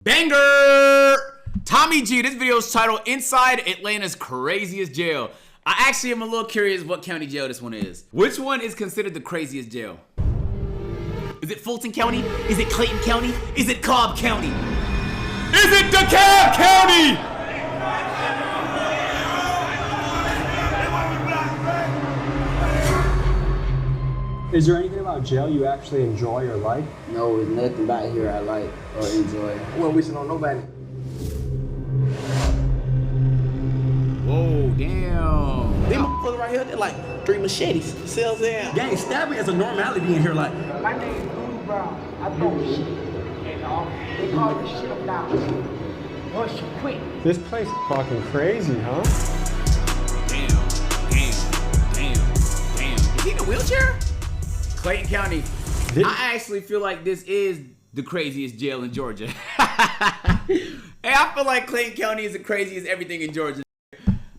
Banger! Tommy G, this video is titled Inside Atlanta's Craziest Jail. I actually am a little curious what county jail this one is. Which one is considered the craziest jail? Is it Fulton County? Is it Clayton County? Is it Cobb County? Is it DeKalb County? Is there anything about jail you actually enjoy or like? No, there's nothing about here I like or enjoy. Well, we should know nobody. Whoa, damn. Them motherfuckers right here, they're like 3 machetes. Cells there. Gang stabbing is a normality in here, like. My name is Bruce Brown. I throw shit. And they call this shit up down. Once you quit. This place is fucking crazy, huh? Damn. Is he in a wheelchair? Clayton County. I actually feel like this is the craziest jail in Georgia. Hey, I feel like Clayton County is the craziest everything in Georgia.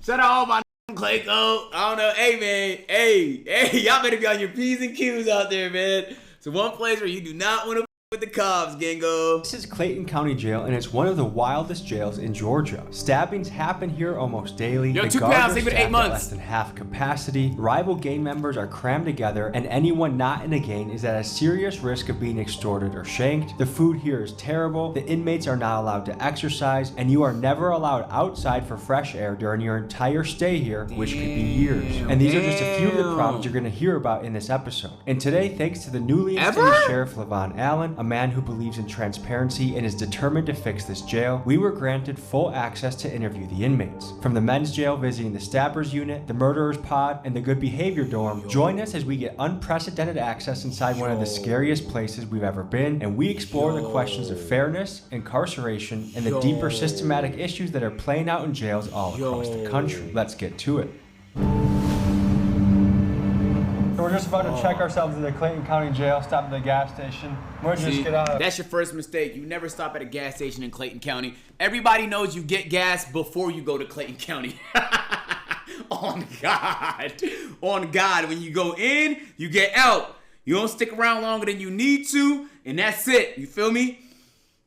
Shout out all my Clayco. I don't know. Hey, man. Hey, y'all better be on your P's and Q's out there, man. It's one place where you do not want to with the cops, Gango. This is Clayton County Jail, and it's one of the wildest jails in Georgia. Stabbings happen here almost daily. Yo, the 2 guards pounds, are even 8 staffed at months. less than half capacity. Rival gang members are crammed together, and anyone not in a gang is at a serious risk of being extorted or shanked. The food here is terrible. The inmates are not allowed to exercise, and you are never allowed outside for fresh air during your entire stay here, which could be years. And these are just a few of the problems you're going to hear about in this episode. And today, thanks to the newly installed Sheriff Levon Allen, a man who believes in transparency and is determined to fix this jail, we were granted full access to interview the inmates. From the men's jail visiting the stabbers unit, the murderers pod, and the good behavior dorm, join us as we get unprecedented access inside one of the scariest places we've ever been, and we explore the questions of fairness, incarceration, and the deeper systematic issues that are playing out in jails all across the country. Let's get to it. So we're just about to check ourselves in the Clayton County Jail, stop at the gas station. We'll just get out. That's your first mistake. You never stop at a gas station in Clayton County. Everybody knows you get gas before you go to Clayton County. On God. On God. When you go in, you get out. You don't stick around longer than you need to, and that's it. You feel me?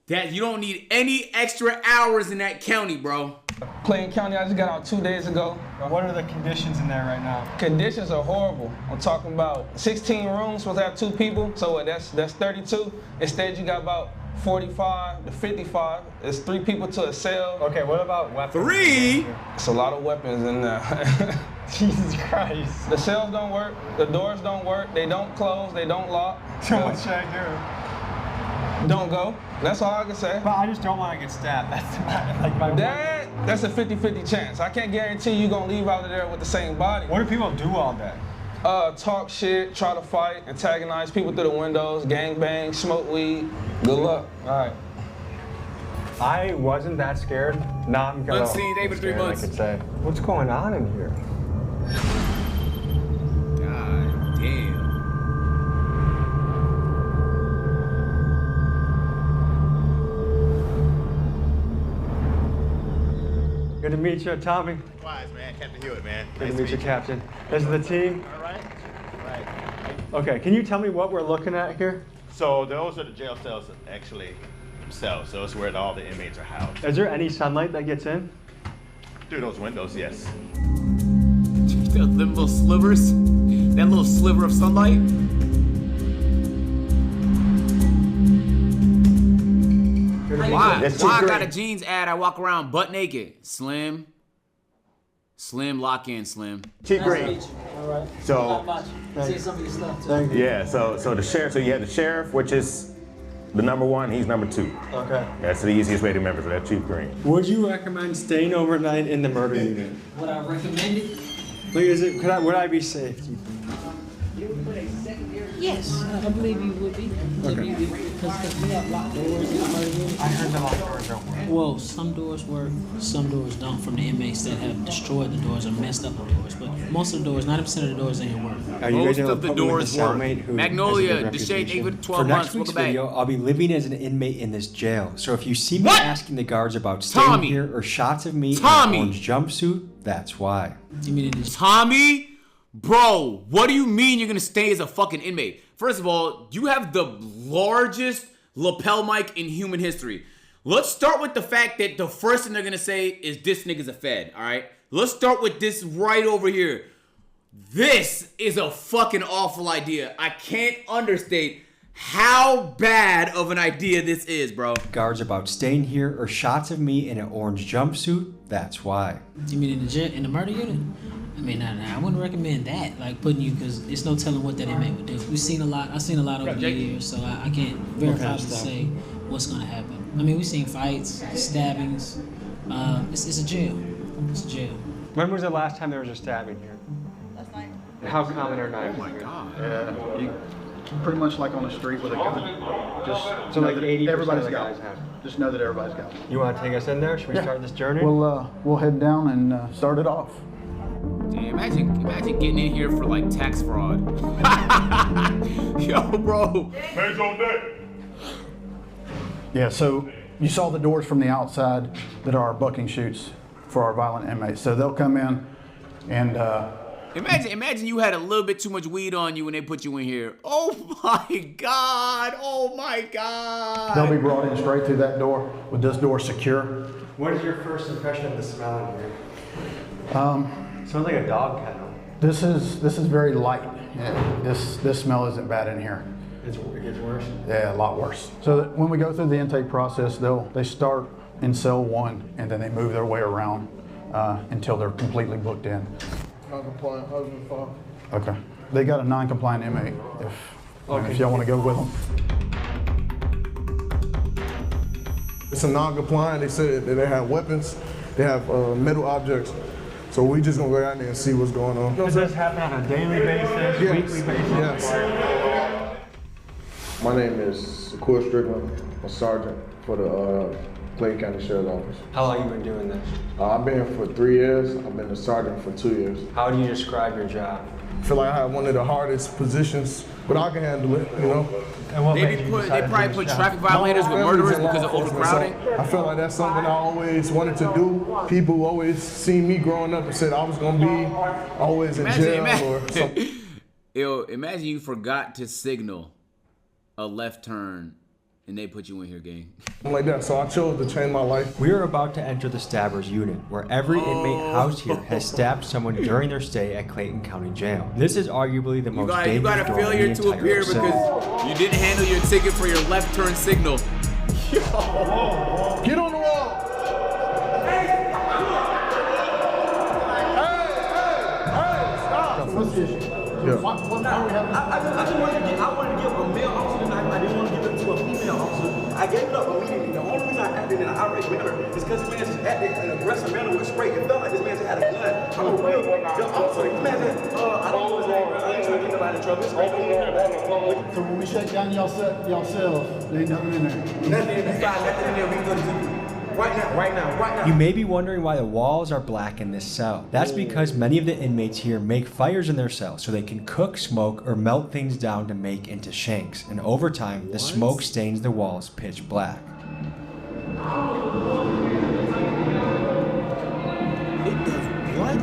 That you don't need any extra hours in that county, bro. Clayton County, I just got out 2 days ago. What are the conditions in there right now? Conditions are horrible. I'm talking about 16 rooms, supposed to have 2 people, so that's 32. Instead, you got about 45 to 55. It's 3 people to a cell. Okay, what about weapons? 3? It's a lot of weapons in there. Jesus Christ. The cells don't work, the doors don't work, they don't close, they don't lock. So what should I do? Don't go. That's all I can say. But I just don't want to get stabbed. That's my That's a 50-50 chance. I can't guarantee you're gonna leave out of there with the same body. What do people do all day? Talk shit, try to fight, antagonize people through the windows, gang bang, smoke weed. Good luck. All right. I wasn't that scared. Now I'm gonna. Unseen day for 3 months. I could say. What's going on in here? God damn. Good to meet you, Tommy. Wise, man. Captain Hewitt, man. Good to meet you, Captain. This is the team. All right. Okay, can you tell me what we're looking at here? So those are the jail cells actually themselves. So it's where all the inmates are housed. Is there any sunlight that gets in? Through those windows, yes. Them little slivers. That little sliver of sunlight. Why I got a jeans ad, I walk around butt naked. Slim, lock in, Slim. Chief Green. All right. So, See some of your stuff too. Thank you. yeah, so the sheriff, so you have the sheriff, which is the #1, he's #2. Okay. That's the easiest way to remember, so that's Chief Green. Would you recommend staying overnight in the murder unit? Would I recommend it? Like, would I be safe? Do you think? Yes, I believe you would be. Because we have locked doors in the murder unit. I heard the locked doors don't work. Well, some doors work, some doors don't. From the inmates that have destroyed the doors or messed up the doors, but most of the doors, 90% of the doors in here work. Are you Most guys of the doors work. Magnolia, Deshae, David, 12 months. For next week's Welcome back. video, I'll be living as an inmate in this jail. So if you see me What? asking the guards about staying Tommy. here or shots of me in Tommy. an orange jumpsuit, that's why. You mean it is? Tommy, bro, what do you mean you're gonna stay as a fucking inmate? First of all, you have the largest lapel mic in human history. Let's start with the fact that the first thing they're gonna say is this nigga's a fed, all right? Let's start with this right over here. This is a fucking awful idea. I can't understate how bad of an idea this is, bro. Guards about staying here or shots of me in an orange jumpsuit, that's why. You mean in the jail, in the murder unit? I mean, I wouldn't recommend that, like putting you, because it's no telling what that inmate would do. I've seen a lot over the years, so I can't verify to say what's gonna happen. I mean, we've seen fights, stabbings. It's a jail. It's a jail. When was the last time there was a stabbing here? Last night. How common are knives? Oh my God. Yeah, you pretty much like on the street with a gun. Just So know like that 80% everybody's of the got guys it. have. Just know that everybody's got it. You want to take us in there? Should we start this journey? We'll head down and start it off. Damn, imagine getting in here for like tax fraud. Yo, bro. Man's on deck. Yeah, so you saw the doors from the outside that are our bucking chutes for our violent inmates. So they'll come in and Imagine you had a little bit too much weed on you when they put you in here. Oh my God. Oh my God. they'll be brought in straight through that door with this door secure. What is your first impression of the smell in here? Smells like a dog kennel. This is very light. Yeah, this smell isn't bad in here. It gets worse. Yeah, a lot worse. So that when we go through the intake process, they start in cell 1 and then they move their way around until they're completely booked in. Non-compliant husband, father. Okay. They got a non-compliant inmate if y'all want to go with them. It's a non-compliant. They said that they have weapons, they have metal objects. So we just gonna go out there and see what's going on. Does this happen on a daily basis, weekly basis? Yes. My name is Shakur Strickland. I'm a sergeant for the Clayton County Sheriff's Office. How long have you been doing this? I've been here for 3 years. I've been a sergeant for 2 years. How do you describe your job? I feel like I have one of the hardest positions, but I can handle it, you know. And what They probably put traffic violators with murderers because of overcrowding. So I feel like that's something I always wanted to do. People always see me growing up and said I was gonna be always in jail or something. Yo, imagine you forgot to signal a left turn and they put you in here, gang. Like that, so I chose to change my life. We are about to enter the Stabbers unit, where every inmate housed here has stabbed someone during their stay at Clayton County Jail. This is arguably the most dangerous You got a door in the failure to entire appear city. because you didn't handle your ticket for your left turn signal. Yo. Get on the wall. What's the issue? Yeah. What are we having? I wanted to give a male officer the knife. I didn't want to give it to a female officer. I gave it up immediately. The only reason I acted in an outraged manner is because this man just acted in an aggressive manner with spray. It felt like this man just had a gun. I'm a real officer. This man said, I don't know his name. I ain't trying to get nobody in trouble. It's right. So when we shut down y'all cells, there ain't nothing in there. Nothing in there. We can go to TV. Right now. You may be wondering why the walls are black in this cell. That's because many of the inmates here make fires in their cells so they can cook, smoke, or melt things down to make into shanks. And over time, the smoke stains the walls pitch black. It does what?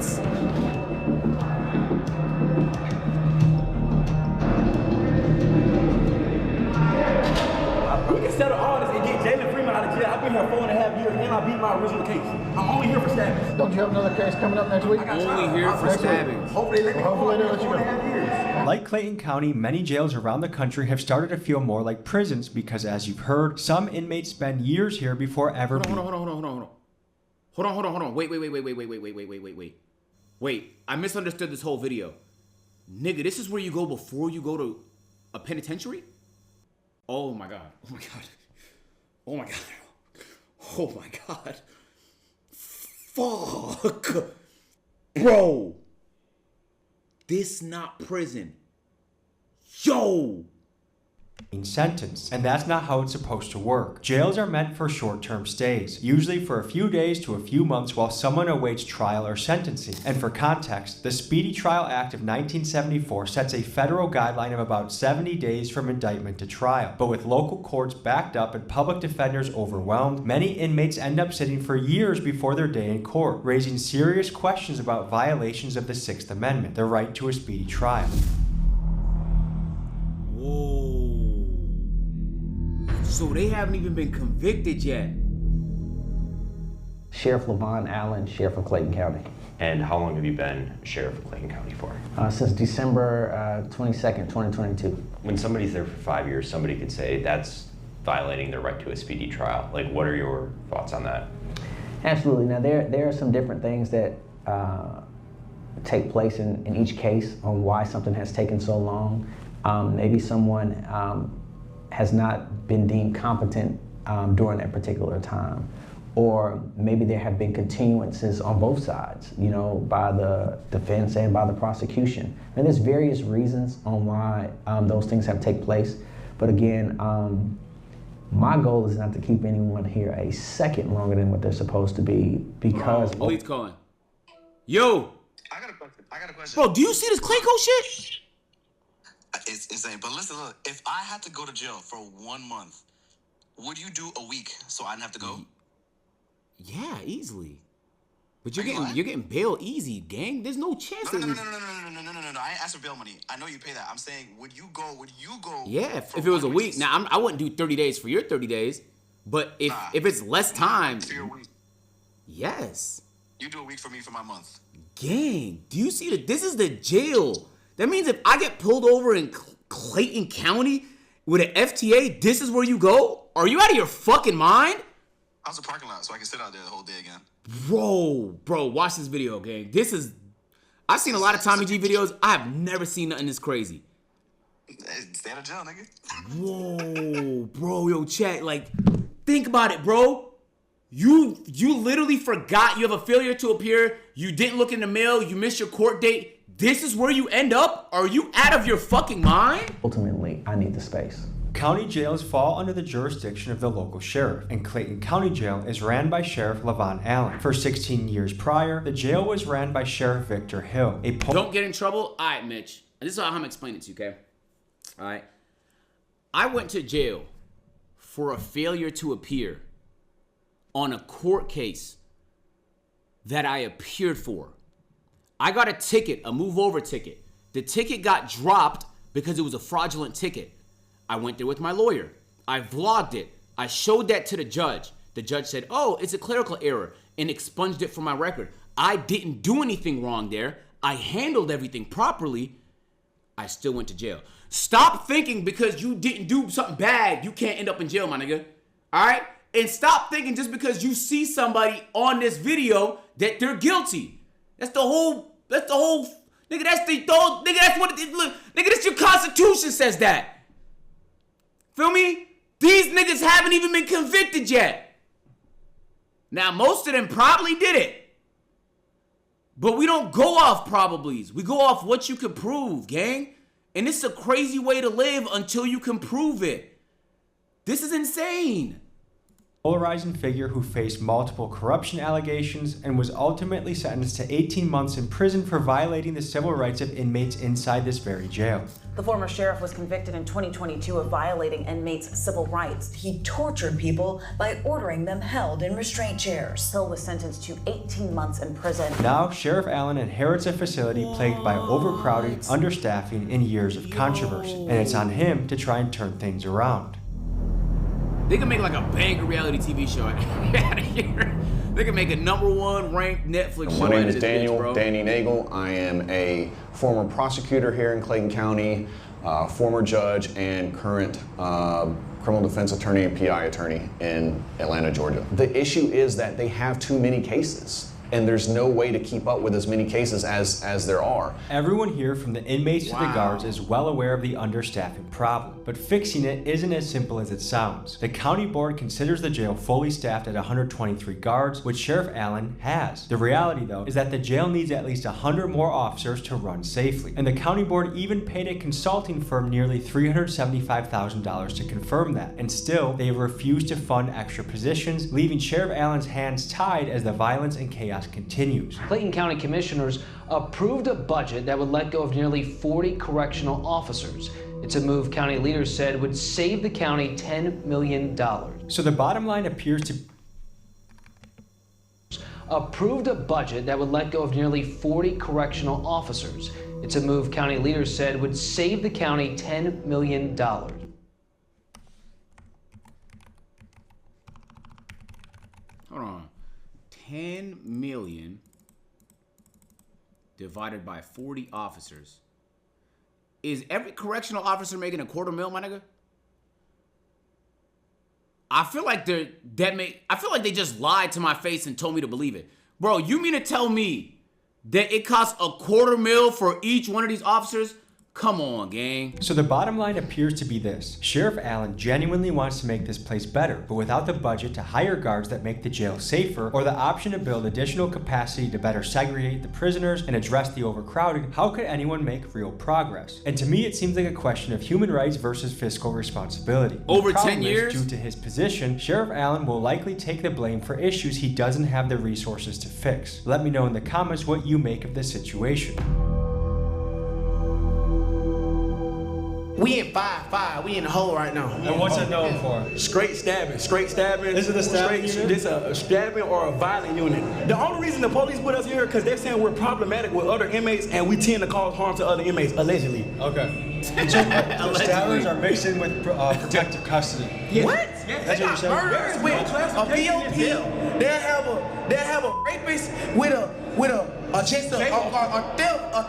We can settle all this and get Jalen Freeman out of jail. I've been here 4.5 years and I beat my original case. I'm only here for stabbings. Don't you have another case coming up next week? Only here for stabbings. Hopefully they let me Hopefully they let you go. 4.5 years. Like Clayton County, many jails around the country have started to feel more like prisons because, as you've heard, some inmates spend years here before ever being... Hold on. Wait. Wait, I misunderstood this whole video. Nigga, this is where you go before you go to a penitentiary? Oh my god. Fuck. Bro. This not prison. Yo. sentenced, and that's not how it's supposed to work. Jails are meant for short-term stays, usually for a few days to a few months while someone awaits trial or sentencing. And for context, the Speedy Trial Act of 1974 sets a federal guideline of about 70 days from indictment to trial. But with local courts backed up and public defenders overwhelmed, many inmates end up sitting for years before their day in court, raising serious questions about violations of the Sixth Amendment, the right to a speedy trial. Whoa. So they haven't even been convicted yet. Sheriff Levon Allen, Sheriff of Clayton County. And how long have you been Sheriff of Clayton County for? Since December 22nd, 2022. When somebody's there for 5 years, somebody could say that's violating their right to a speedy trial. Like, what are your thoughts on that? Absolutely. Now, there are some different things that take place in each case on why something has taken so long. Maybe someone has not been deemed competent during that particular time. Or maybe there have been continuances on both sides, you know, by the defense and by the prosecution. And there's various reasons on why those things have taken place. But again, my goal is not to keep anyone here a second longer than what they're supposed to be, because— Police calling. Yo! I got a question. Bro, do you see this Clayco shit? It's insane. But listen, look, if I had to go to jail for 1 month, would you do a week so I didn't have to go? Yeah, easily. But you're getting bail easy, gang. There's no chance. No. I ain't asking for bail money. I know you pay that. I'm saying, would you go? Yeah, if it was a week. Now, I wouldn't do 30 days for your 30 days. But if it's less time, for your week. Yes. You do a week for me for my month. Gang, do you see that? This is the jail. That means if I get pulled over in Clayton County with an FTA, this is where you go? Are you out of your fucking mind? I was a parking lot, so I can sit out there the whole day again. Bro, watch this video, gang. I've seen a lot of TommyG videos. I have never seen nothing this crazy. Stay out of jail, nigga. Whoa, bro, yo, chat, like, think about it, bro. You literally forgot you have a failure to appear. You didn't look in the mail. You missed your court date. This is where you end up? Are you out of your fucking mind? Ultimately, I need the space. County jails fall under the jurisdiction of the local sheriff, and Clayton County Jail is ran by Sheriff Levon Allen. For 16 years prior, the jail was ran by Sheriff Victor Hill. Don't get in trouble? All right, Mitch. And this is how I'm explaining it to you, okay? All right. I went to jail for a failure to appear on a court case that I appeared for. I got a ticket, a move-over ticket. The ticket got dropped because it was a fraudulent ticket. I went there with my lawyer. I vlogged it. I showed that to the judge. The judge said, oh, it's a clerical error, and expunged it from my record. I didn't do anything wrong there. I handled everything properly. I still went to jail. Stop thinking because you didn't do something bad, you can't end up in jail, my nigga. All right? And stop thinking just because you see somebody on this video that they're guilty. That's the whole, nigga, that's what it is. Look, nigga, that's your Constitution says that. Feel me? These niggas haven't even been convicted yet. Now, most of them probably did it. But we don't go off probablys. We go off what you can prove, gang. And it's a crazy way to live until you can prove it. This is insane. Polarizing figure who faced multiple corruption allegations and was ultimately sentenced to 18 months in prison for violating the civil rights of inmates inside this very jail. The former sheriff was convicted in 2022 of violating inmates' civil rights. He tortured people by ordering them held in restraint chairs. Hill was sentenced to 18 months in prison. Now, Sheriff Allen inherits a facility plagued by overcrowding, understaffing, and years of controversy. And it's on him to try and turn things around. They can make like a banger reality TV show out of here. They can make a #1 ranked Netflix show. My name is Danny Nagel. I am a former prosecutor here in Clayton County, former judge, and current criminal defense attorney and PI attorney in Atlanta, Georgia. The issue is that they have too many cases, and there's no way to keep up with as many cases as there are. Everyone here, from the inmates to the guards, is well aware of the understaffing problem, but fixing it isn't as simple as it sounds. The county board considers the jail fully staffed at 123 guards, which Sheriff Allen has. The reality, though, is that the jail needs at least 100 more officers to run safely, and the county board even paid a consulting firm nearly $375,000 to confirm that, and still, they have refused to fund extra positions, leaving Sheriff Allen's hands tied as the violence and chaos continues. Clayton County Commissioners approved a budget that would let go of nearly 40 correctional officers. It's a move county leaders said would save the county $10 million. So the bottom line appears to approved a budget that would let go of nearly 40 correctional officers. It's a move county leaders said would save the county $10 million. Hold on. 10 million divided by 40 officers. Is every correctional officer making $250,000, my nigga? I feel like they just lied to my face and told me to believe it. Bro, you mean to tell me that it costs $250,000 for each one of these officers? Come on, gang. So the bottom line appears to be this. Sheriff Allen genuinely wants to make this place better, but without the budget to hire guards that make the jail safer, or the option to build additional capacity to better segregate the prisoners and address the overcrowding, how could anyone make real progress? And to me, it seems like a question of human rights versus fiscal responsibility. Over 10 years? Due to his position, Sheriff Allen will likely take the blame for issues he doesn't have the resources to fix. Let me know in the comments what you make of this situation. We in 5-5. We in the hole right now. And what's it known for? Straight stabbing. Is it a stabbing unit? This a stabbing or a violent unit. The only reason the police put us here because they're saying we're problematic with other inmates and we tend to cause harm to other inmates, allegedly. Okay. The stabbers are mixed in with protective custody. Yes. What? Yes, That's they what got you're murders saying? with a POP. They'll have a rapist with a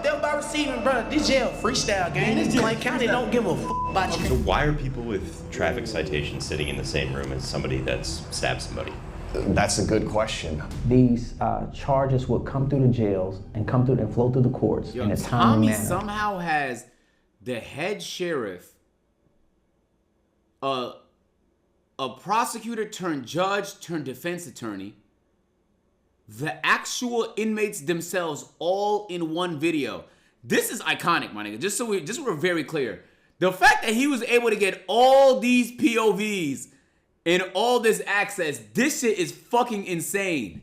theft by receiving, bro. This jail freestyle gang. This Clayton County don't give a fuck about you. So why are people with traffic citations sitting in the same room as somebody that's stabbed somebody? That's a good question. These charges will come through the jails and come through and flow through the courts in a timely Tommy manner. somehow has the head sheriff, a prosecutor turned judge turned defense attorney, the actual inmates themselves all in one video. This is iconic, my nigga. Just so we're very clear. The fact that he was able to get all these POVs and all this access, this shit is fucking insane.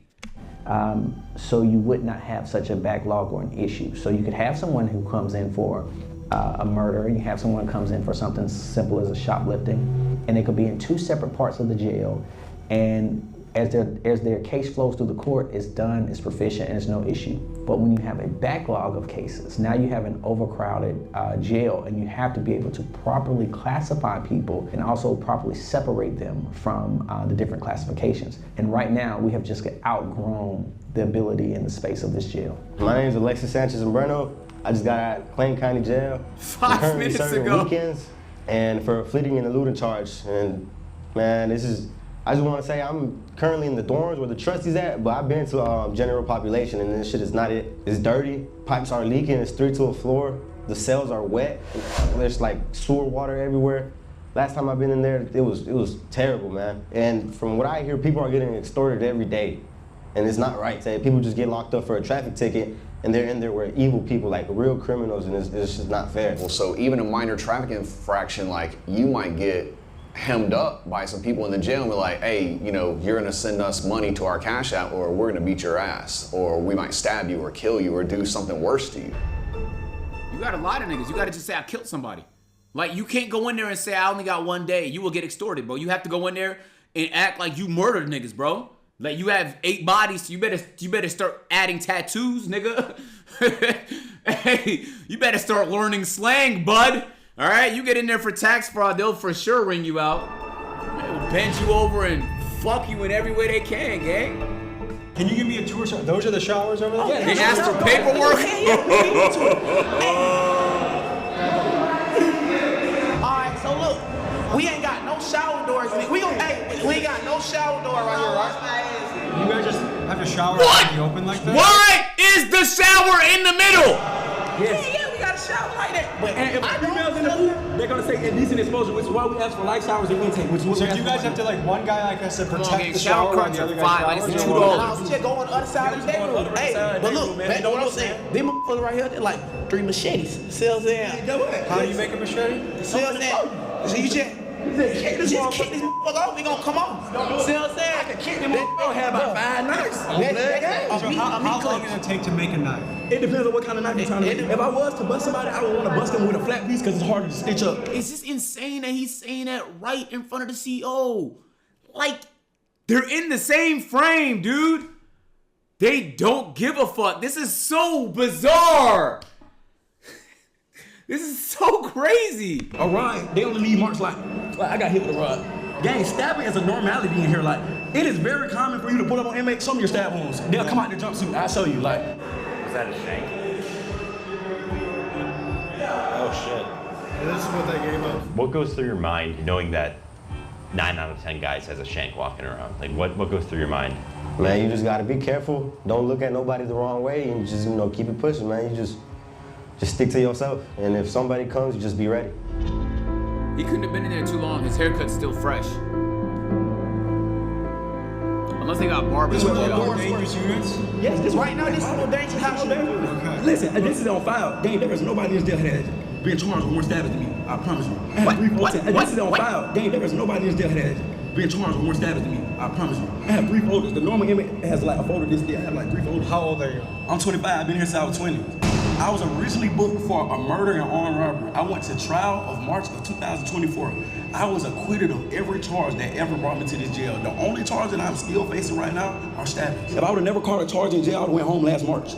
So you would not have such a backlog or an issue. So you could have someone who comes in for a murder, you have someone who comes in for something simple as a shoplifting, and it could be in two separate parts of the jail, and as their case flows through the court, it's done, it's proficient, and it's no issue. But when you have a backlog of cases, now you have an overcrowded jail, and you have to be able to properly classify people and also properly separate them from the different classifications. And right now, we have just outgrown the ability and the space of this jail. My name is Alexis Sanchez-Umbrano. I just got out of Clayton County Jail. 5 minutes ago. Weekends and for a fleeting and eluding charge. And man, I just want to say I'm currently in the dorms where the trustee's at, but I've been to general population and this shit is not it. It's dirty, pipes are leaking, it's 3 to a floor, the cells are wet, there's like sewer water everywhere. Last time I've been in there, it was terrible, man. And from what I hear, people are getting extorted every day. And it's not right. People just get locked up for a traffic ticket and they're in there where evil people, like real criminals, and it's just not fair. Well, so even a minor traffic infraction, like you might get hemmed up by some people in the jail and be like, hey, you're gonna send us money to our cash app or we're gonna beat your ass, or we might stab you or kill you or do something worse to you. You gotta lie to niggas. You gotta just say I killed somebody. Like, you can't go in there and say I only got 1 day. You will get extorted, bro. You have to go in there and act like you murdered niggas, bro. Like, you have 8 bodies, so you better start adding tattoos, nigga. Hey, you better start learning slang, bud. All right, you get in there for tax fraud, they'll for sure ring you out. They'll bend you over and fuck you in every way they can, gang. Can you give me a tour? Those are the showers over there? Yeah, they asked for paperwork. All right, so look, we ain't got no shower doors. We ain't got no shower door right here, right? You guys just have your shower What? in the open like that? Why is the shower in the middle? Yeah, we got a shower like that. But if females in the pool, they're gonna say indecent exposure, which is why we ask for life showers and intake. Which is what So we do you ask guys for. have to, like, one guy like us to protect the shower shower and the curtains other are guy $5, like, showers? it's Or $2. what? No, we just go on the other side of the room. Hey, but look, man, know what I'm saying? These motherfuckers right here, they're like 3 machetes. See what I'm saying? How do you make a machete? See what I'm saying? So you just kick this motherfucker off, we gonna come on. See what I'm saying? I can kick them off. Don't have about 5 knives. So how long does it take to make a knife? It depends on what kind of knife you're trying to make. If I was to bust somebody, I would want to bust them with a flat piece because it's harder to stitch up. It's just insane that he's saying that right in front of the CO. Like, they're in the same frame, dude. They don't give a fuck. This is so bizarre. This is so crazy. All right, they only leave marks like I got hit with a rod. Gang, stabbing is a normality in here. Like, It is very common for you to pull up on inmates, show me your stab wounds. They'll come out in their jumpsuit, I'll show you, like. Was that a shank? Oh shit. And this is what they gave us. What goes through your mind knowing that 9 out of 10 guys has a shank walking around? Like what goes through your mind? Man, you just gotta be careful. Don't look at nobody the wrong way and just, keep it pushing, man. You just stick to yourself. And if somebody comes, you just be ready. He couldn't have been in there too long. His haircut's still fresh. Unless they got barbers. This is more dangerous units? Yes, this right now, this is more dangerous. How dangerous? Listen, this is on file. There is nobody in this jail that has been charged with more stabbings than me. I promise you. What? This is on file. There is nobody in this jail that has been charged with more stabbings than me. I promise you. I have 3 folders. The normal inmate has like a folder this day. I have like 3 folders. How old are you? I'm 25. I've been here since I was 20. I was originally booked for a murder and armed robbery. I went to trial of March of 2024. I was acquitted of every charge that ever brought me to this jail. The only charge that I'm still facing right now are stabbings. If I would have never caught a charge in jail, I would have went home last March.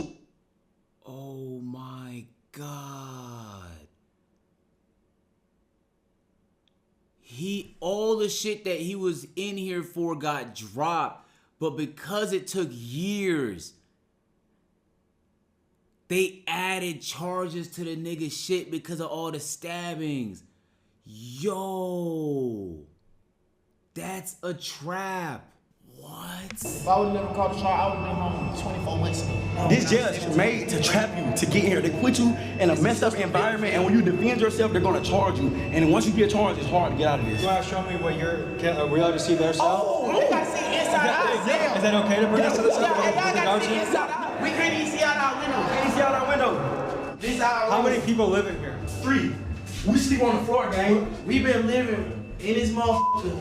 Oh my God. All the shit that he was in here for got dropped, but because it took years, they added charges to the nigga shit because of all the stabbings. Yo, that's a trap. What? If I would have never caught a charge, I would have been home 24 months ago. This jail is made to trap you, to get here. They put you in a messed up environment, and when you defend yourself, they're gonna charge you. And once you get charged, it's hard to get out of this. You want to show me what are we allowed to see their cell? Oh, we gotta see inside out. Is that okay to bring us to the cell? Y'all gotta see inside out. We can't even see out our window. Can't even see out our window. This our How many people live in here? 3. We sleep on the floor, gang. We've been living in this motherfucker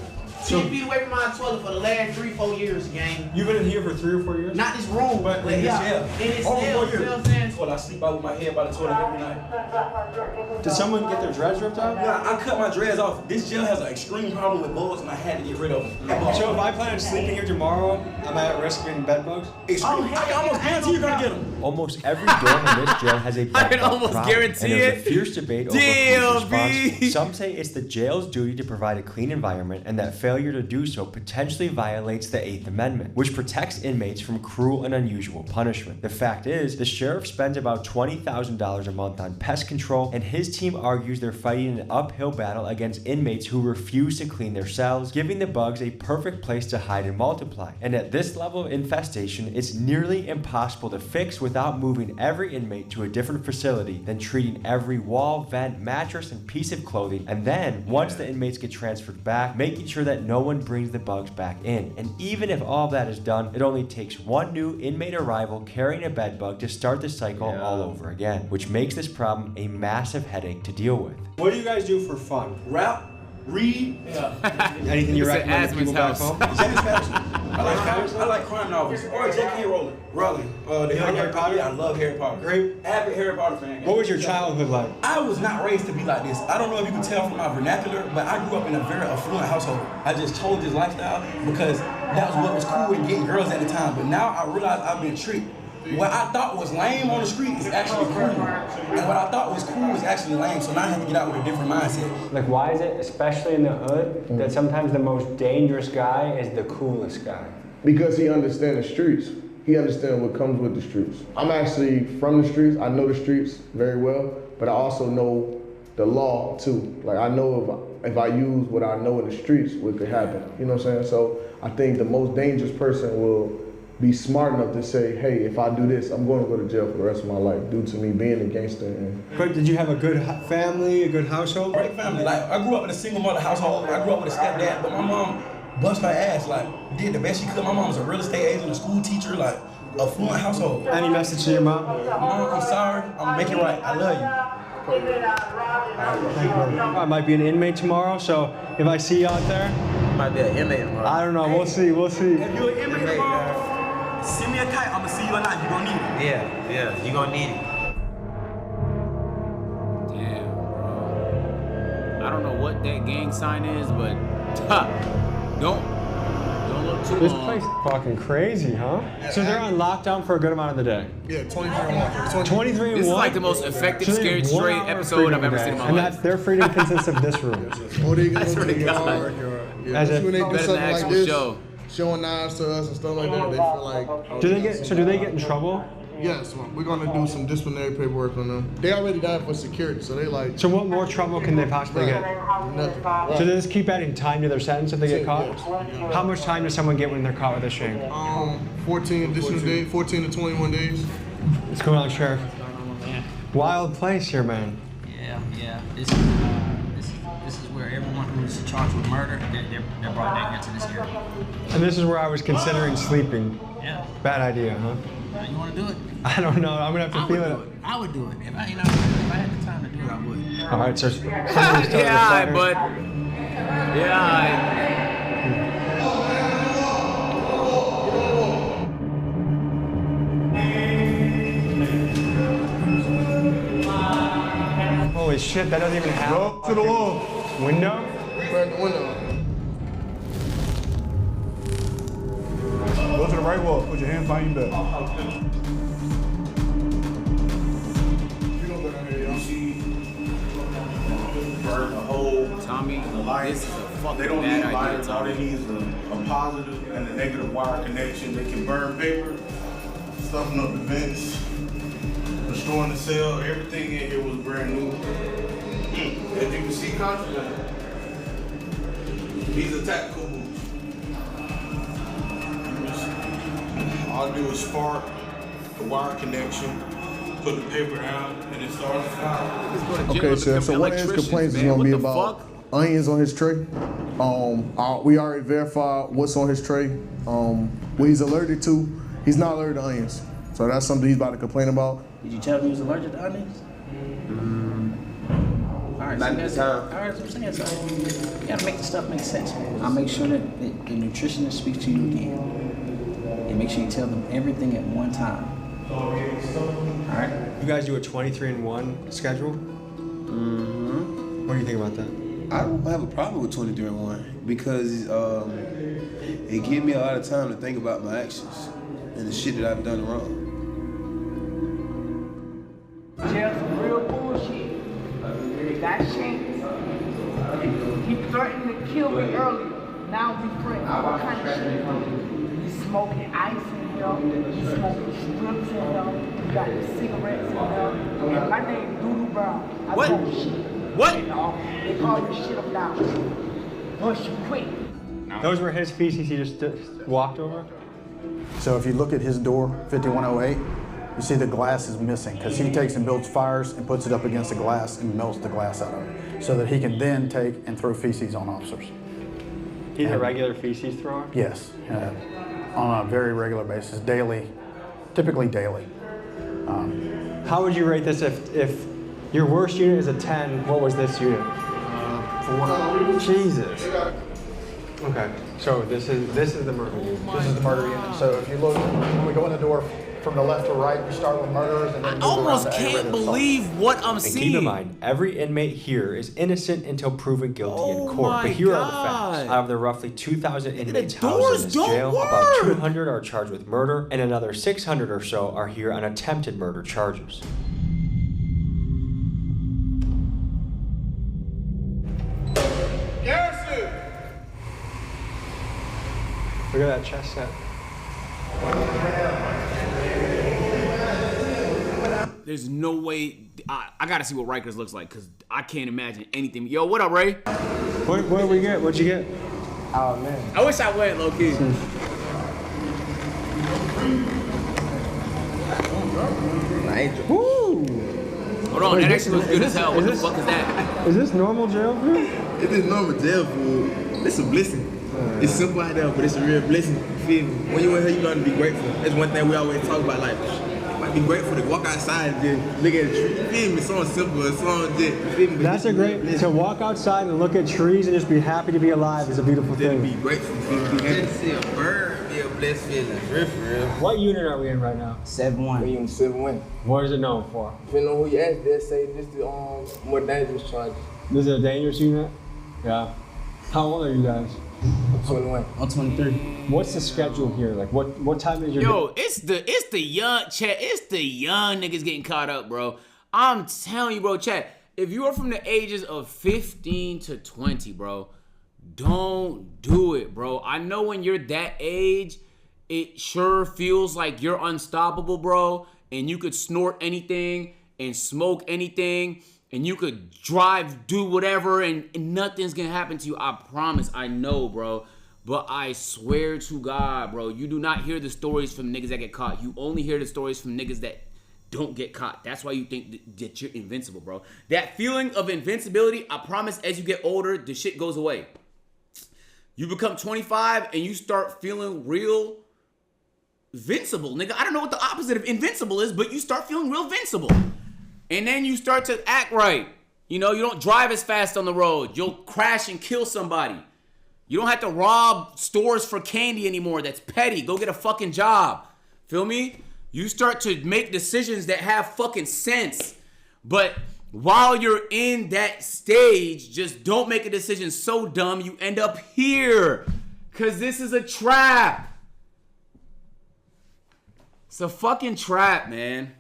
10 feet away from our toilet for the last 3-4 years, gang. You've been in here for 3 or 4 years? Not this room, but in yeah. this jail. In this Over 4 cell, years. you know what I'm saying? Well, I sleep out with my head by the toilet every night. Did someone get their dreads ripped off? Yeah, I cut my dreads off. This jail has an extreme problem with bugs, and I had to get rid of them. So if I plan on sleeping here tomorrow, am I at risk of getting bed bugs? Extreme. I almost guarantee you're gonna get them. Almost every dorm in this jail has a bed I can bug almost problem, guarantee and there's it. a fierce debate over Damn, police response. B. Some say it's the jail's duty to provide a clean environment, and that failure to do so potentially violates the 8th Amendment, which protects inmates from cruel and unusual punishment. The fact is, the sheriff spends about $20,000 a month on pest control, and his team argues they're fighting an uphill battle against inmates who refuse to clean their cells, giving the bugs a perfect place to hide and multiply. And at this level of infestation, it's nearly impossible to fix without moving every inmate to a different facility, then treating every wall, vent, mattress, and piece of clothing, and then, once the inmates get transferred back, making sure that no one brings the bugs back in. And even if all that is done, it only takes one new inmate arrival carrying a bed bug to start the cycle all over again, which makes this problem a massive headache to deal with. What do you guys do for fun? Rap, read. Anything you recommend to people back home? I like crime novels. Or J.K. Rowling. Harry Potter? Yeah, I love Harry Potter. Great. Avid Harry Potter fan. What was your childhood like? I was not raised to be like this. I don't know if you can tell from my vernacular, but I grew up in a very affluent household. I just chose this lifestyle because that was what was cool and getting girls at the time. But now I realize I've been tricked. What I thought was lame on the street is actually cool. And what I thought was cool is actually lame, so now I have to get out with a different mindset. Like, why is it, especially in the hood, that sometimes the most dangerous guy is the coolest guy? Because he understands the streets. He understands what comes with the streets. I'm actually from the streets. I know the streets very well, but I also know the law too. Like, I know if I use what I know in the streets, what could happen. You know what I'm saying? So I think the most dangerous person will be smart enough to say, hey, if I do this, I'm going to go to jail for the rest of my life due to me being a gangster. But did you have a good family, a good household? Great family. Like, I grew up in a single mother household. I grew up with a stepdad, but my mom bust her ass, like, did the best she could. My mom was a real estate agent, a school teacher, like, a fluent household. Any message to your mom? Mom, I'm sorry. I'm making it right. I love you. I might be an inmate tomorrow, so if I see you out there, might be an inmate tomorrow. I don't know. We'll see. We'll see. If you're an inmate tomorrow, send me a kite. I'm gonna see you at night. You're gonna need it. Yeah, you're gonna need it. Damn, bro. I don't know what that gang sign is, but don't look too This long. place is fucking crazy, huh? So they're on lockdown for a good amount of the day. Yeah, 23 and 1. 23 and 1? This is like the most effective So they Scared have 1 Straight hour episode I've freedom ever a seen in day. my And life. that's their freedom consists of this room. What are you I gonna swear do to in your God. backyard? Yeah, As that's if- when they do Better than something the like actual this. show. showing knives to us and stuff like that. They feel like. Do they get in trouble? Yes, we're gonna do some disciplinary paperwork on them. They already died for security, so they like. So what more trouble can they possibly get? Nothing. So they just keep adding time to their sentence if they get caught? Yes. How much time does someone get when they're caught with a shank? 14 additional days, 14 to 21 days. What's going on, Sheriff? Wild place here, man. Yeah. This is where everyone who's charged with murder, they're brought down here to this area. And this is where I was considering sleeping. Yeah. Bad idea, huh? You want to do it? I don't know. I'm gonna have to feel it. I would do it. If I had the time to do it, I would. All right, so Yeah, but Holy shit, that doesn't even have Go to the wall. Window? Grab the window. Go to the right wall. Put your hands behind your back. Burn the hole. Tommy, the lights. this is a fucking They don't bad need idea, lighters. All Tommy. they need is a positive and a negative wire connection. They can burn paper, stuffing up the vents, restoring the cell. Everything in here was brand new. As you can see, Contraband. These are tactical moves. All I do is spark the wire connection, put the paper out, and it starts to fire. Okay, Chef. So one of his complaints is gonna be about onions on his tray. We already verified what's on his tray. What he's allergic to, he's not allergic to onions. So that's something he's about to complain about. Did you tell him he was allergic to onions? All right, Not so this time. All right, so I'm saying, so you gotta make the stuff make sense, man. I'll make sure that the nutritionist speaks to you again. And make sure you tell them everything at one time. All right? You guys do a 23-and-1 schedule? Mm-hmm. What do you think about that? I don't have a problem with 23-and-1 because it gives me a lot of time to think about my actions and the shit that I've done wrong. Jail some real bullshit. They got shanked. He threatened to kill me earlier. Now we friends. What kind of shit? He's smoking ice in here. He's smoking strips in here. He got the cigarettes in here. And my name Doodoo Brown. I What? talk shit. What? And, they call you shit up now. Hush you quick. Those were his feces he just walked over? So if you look at his door, 5108, you see the glass is missing because he takes and builds fires and puts it up against the glass and melts the glass out of it so that he can then take and throw feces on officers. He's a regular feces thrower? Yes, on a very regular basis, daily, typically daily. How would you rate this if your worst unit is a 10, what was this unit? 4. Jesus. Okay, so this is the murder unit. This is the murder unit. So if you look, when we go in the door from the left to right, we start with murderers and then move almost around to can't aggravated believe assault. what I'm And seeing. keep in mind, every inmate here is innocent until proven guilty in court. my But here are the God. facts. Out of the roughly 2,000 inmates doors housed in this don't jail, work. about 200 are charged with murder, and another 600 or so are here on attempted murder charges. Garrison! Look at that chest set. There's no way. I gotta see what Rikers looks like because I can't imagine anything. Yo, what up, Ray? What did we get? What'd you get? Oh, man. I wish I went low key. Woo! Hold on, that actually looks good as hell. What the fuck is that? Is this normal jail food? It is normal jail food. It's a blessing. It's simple out there, but it's a real blessing. You feel me? When you in here, you learn to be grateful. That's one thing we always talk about. Like, you might be grateful to walk outside and just look at a tree. You feel me? It's something simple. It's something just, you feel me? But That's a great, to walk outside and look at trees and just be happy to be alive is a beautiful thing. be grateful. You feel me? Be happy. See a bird, be a blessed feeling. For real. What unit are we in right now? 7-1. We in 7-1. What is it known for? Depending on who you ask, they'll say this is more dangerous charges. This is a dangerous unit? Yeah. How old are you guys? I'm 21. I'm 23. What's the schedule here? Like what time is your Yo, it's the young chat. It's the young niggas getting caught up, bro. I'm telling you, bro, chat. If you are from the ages of 15 to 20, bro, don't do it, bro. I know when you're that age, it sure feels like you're unstoppable, bro, and you could snort anything and smoke anything, and you could drive, do whatever, and nothing's gonna happen to you. I promise, I know, bro. But I swear to God, bro, you do not hear the stories from niggas that get caught. You only hear the stories from niggas that don't get caught. That's why you think that you're invincible, bro. That feeling of invincibility, I promise, as you get older, the shit goes away. You become 25 and you start feeling real invincible, nigga. I don't know what the opposite of invincible is, but you start feeling real invincible. And then you start to act right. You know, you don't drive as fast on the road. You'll crash and kill somebody. You don't have to rob stores for candy anymore. That's petty. Go get a fucking job. Feel me? You start to make decisions that have fucking sense. But while you're in that stage, just don't make a decision so dumb you end up here. Because this is a trap. It's a fucking trap, man.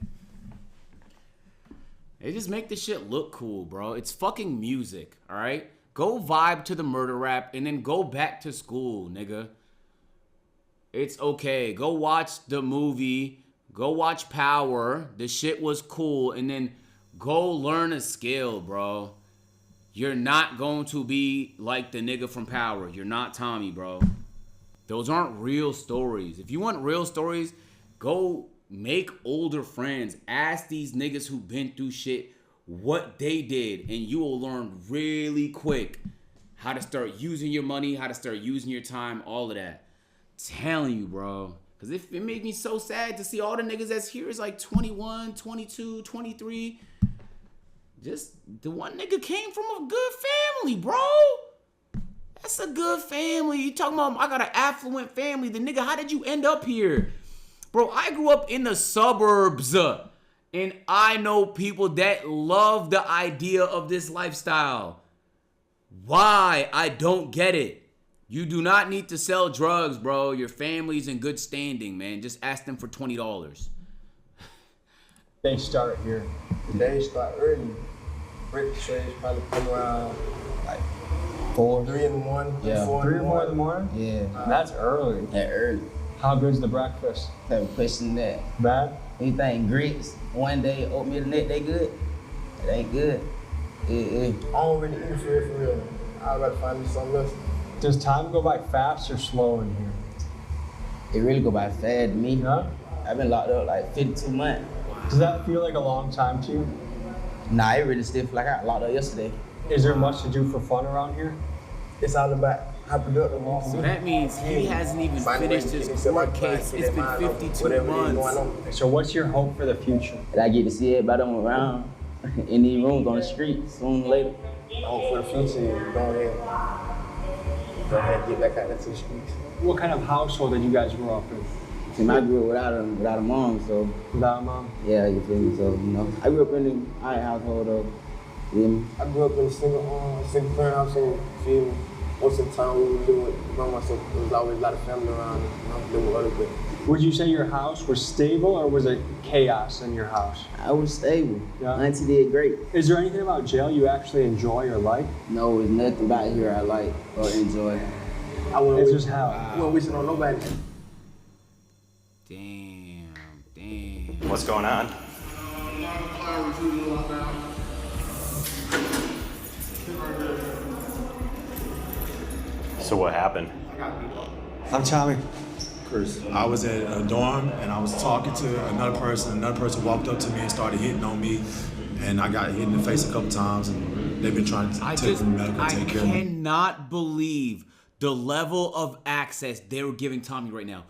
They just make this shit look cool, bro. It's fucking music, all right? Go vibe to the murder rap and then go back to school, nigga. It's okay. Go watch the movie. Go watch Power. The shit was cool. And then go learn a skill, bro. You're not going to be like the nigga from Power. You're not Tommy, bro. Those aren't real stories. If you want real stories, go make older friends. Ask these niggas who've been through shit what they did, and you will learn really quick how to start using your money, how to start using your time, all of that. Telling you, bro. Because it made me so sad to see all the niggas that's here is like 21, 22, 23. Just the one nigga came from a good family, bro. That's a good family. You talking about I got an affluent family. The nigga, how did you end up here? Bro, I grew up in the suburbs. And I know people that love the idea of this lifestyle. Why? I don't get it. You do not need to sell drugs, bro. Your family's in good standing, man. Just ask them for $20. They start here. The day start early. Breakfast probably come around like 3 in the morning. Yeah. 4 in the morning? Yeah. That's early. That early. How good's the breakfast? Have a question that. Bad? Anything grits, one day, oatmeal the next day good? It ain't good. I don't really eat for real. I'd rather find me something else. Does time go by fast or slow in here? It really go by fast to me. Yeah? I've been locked up like 52 months. Does that feel like a long time to you? Nah, it really still feel like I got locked up yesterday. Is there much to do for fun around here? It's all about how productive we are. So that means he hasn't even finished his court case. It's been 52 months. So what's your hope for the future? That I get to see everybody on around in these rooms on the street sooner or later. Hope for the future, go ahead and get back out into the streets. What kind of household did you guys grow up in? See, I grew up without a mom, so. Without a mom? Yeah, you feel me? So, you know, I grew up in an high household, though. You feel me? I grew up in a single parent household, feel me? Most of the time we would live with grandma, so there was always a lot of family around, you know, living with other people. Would you say your house was stable or was it chaos in your house? I was stable. Yeah. Auntie did great. Is there anything about jail you actually enjoy or like? No, there's nothing about here I like or enjoy. It's just how. I wasn't wishing on nobody. Damn. What's going on? So what happened? I'm Tommy. Chris. I was at a dorm and I was talking to another person. Another person walked up to me and started hitting on me. And I got hit in the face a couple times and they've been trying to take me medical, take care of me. I cannot believe the level of access they're giving Tommy right now.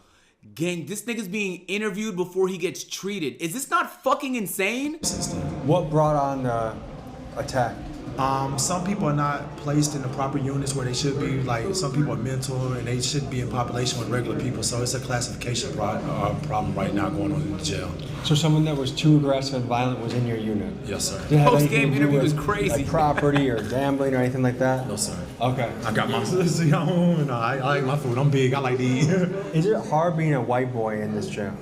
Gang, this nigga's being interviewed before he gets treated. Is this not fucking insane? What brought on the attack? Some people are not placed in the proper units where they should be. Like, some people are mental and they shouldn't be in population with regular people. So it's a classification problem right now going on in the jail. So someone that was too aggressive and violent was in your unit? Yes, sir. Did it have Post-game anything to do interview with, was crazy. like property or gambling or anything like that? No, sir. Okay. I got my sister home and I like my food. I'm big. I like to eat. Is it hard being a white boy in this jail?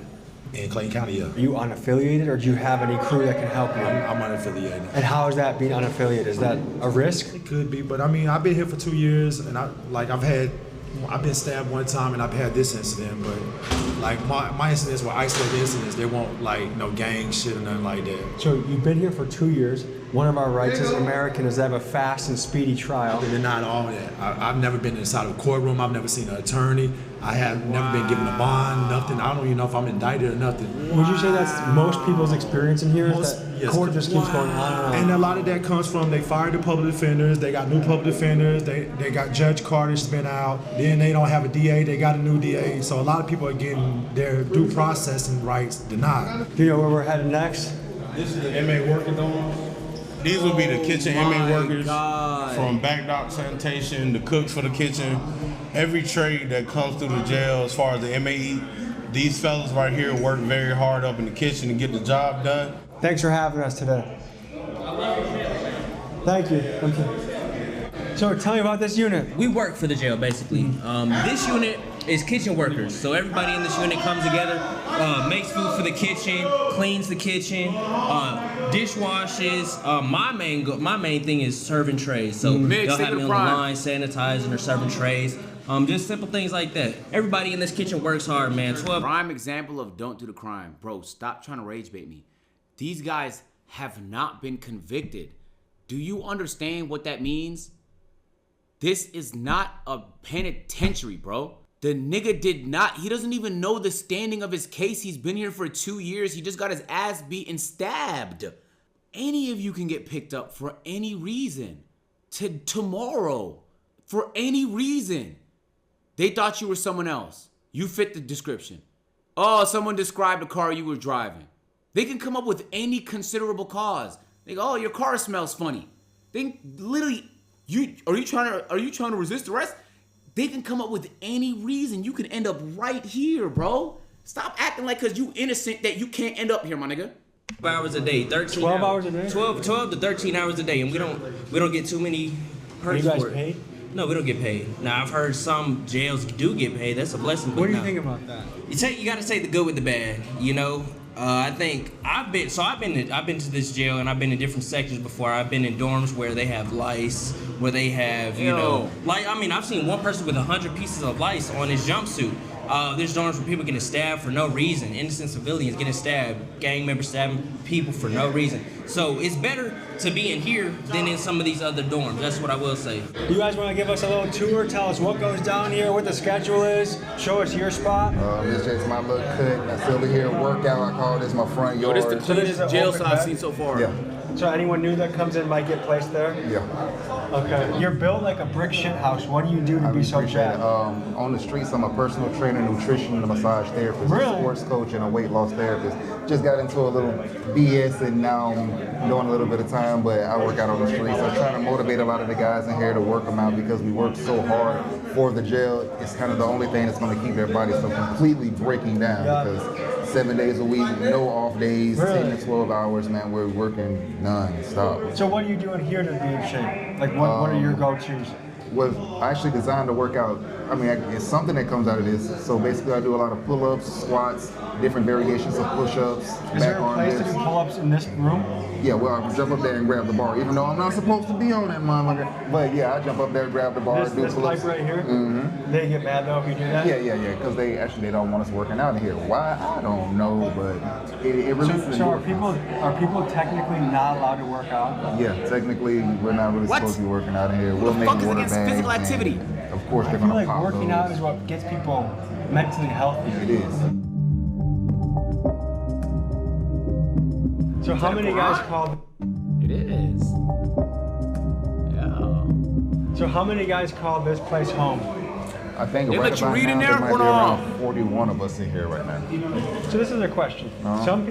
In Clayton County, yeah. Are you unaffiliated, or do you have any crew that can help you? I'm unaffiliated. And how is that being unaffiliated? Is that a risk? It could be, but I mean, I've been here for 2 years, and I've been stabbed one time, and I've had this incident, but like my incidents were isolated incidents. They won't like no gang shit or nothing like that. So you've been here for 2 years. One of our rights as American is to have a fast and speedy trial. They're not all that. I've never been inside of a courtroom. I've never seen an attorney. I have never been given a bond, nothing. I don't even know if I'm indicted or nothing. Would you say that's most people's experience in here? That court just keeps going on and on? And a lot of that comes from they fired the public defenders. They got new public defenders. They got Judge Carter spent out. Then they don't have a DA. They got a new DA. So a lot of people are getting their due processing rights denied. Do you know where we're headed next? This is the inmate working dorms. These will be the kitchen inmate workers from back dock sanitation, the cooks for the kitchen, every trade that comes through the jail as far as the inmate eat. These fellas right here work very hard up in the kitchen to get the job done. Thanks for having us today. Thank you. Okay. So tell me about this unit. We work for the jail, basically. This unit is kitchen workers. So everybody in this unit comes together, makes food for the kitchen, cleans the kitchen, dishwashes. My main thing is serving trays. So they'll have me on the line, sanitizing or serving trays. Just simple things like that. Everybody in this kitchen works hard, man. Prime example of don't do the crime. Bro, stop trying to rage bait me. These guys have not been convicted. Do you understand what that means? This is not a penitentiary, bro. The nigga he doesn't even know the standing of his case. He's been here for 2 years. He just got his ass beat and stabbed. Any of you can get picked up for any reason. Tomorrow. For any reason. They thought you were someone else. You fit the description. Oh, someone described the car you were driving. They can come up with any considerable cause. They go, oh, your car smells funny. They literally, are you trying to resist arrest? They can come up with any reason. You can end up right here, bro. Stop acting like because you innocent that you can't end up here, my nigga. 12 hours a day, 13 12 hours a day? 12 to 13 hours a day, and we don't get too many perks Are you guys for it. paid? No, we don't get paid. Now I've heard some jails do get paid. That's a blessing. What do you think about that? You got to take the good with the bad. You know, I think I've been to this jail and I've been in different sections before. I've been in dorms where they have lice, where they have I've seen one person with 100 pieces of lice on his jumpsuit. There's dorms where people getting stabbed for no reason. Innocent civilians getting stabbed. Gang members stabbing people for no reason. So it's better to be in here than in some of these other dorms. That's what I will say. You guys want to give us a little tour? Tell us what goes down here, what the schedule is. Show us your spot. This is my little cut. I still here workout. I call this my front yard. This is the cleanest jail cell I've seen so far. Yeah. So anyone new that comes in might get placed there? Yeah. Okay. You're built like a brick shit house. What do you do to be so bad? On the streets, I'm a personal trainer, nutrition, and a massage therapist, a sports coach, and a weight loss therapist. Just got into a little BS, and now I'm doing a little bit of time, but I work out on the streets. I'm trying to motivate a lot of the guys in here to work them out because we work so hard for the jail. It's kind of the only thing that's going to keep their bodies from completely breaking down because 7 days a week, no off days, 10 to 12 hours, man. We're working non-stop. So what are you doing here to be in shape? Like what are your go-tos? Was I actually designed to work out. I mean, it's something that comes out of this. So basically, I do a lot of pull-ups, squats, different variations of push-ups. Is there a place to do pull-ups in this room? Yeah, well, I jump up there and grab the bar, even though I'm not supposed to be on that motherfucker. But yeah, I jump up there, grab the bar, do this pull-ups. pipe right here? Mm-hmm. They get mad though if you do that? Yeah, because they don't want us working out in here. Why? I don't know, but it really. So are people technically not allowed to work out? Yeah, technically we're not really supposed to be working out in here. We'll make fuck is water against bags. physical activity? Of course, I they're feel gonna like pop working those. out is what gets people mentally healthy. It is. So how many guys called? It is. Yeah. So how many guys called this place home? I think They right let you about read in now, there there might or be not? around 41 of us in here right now. So this is a question.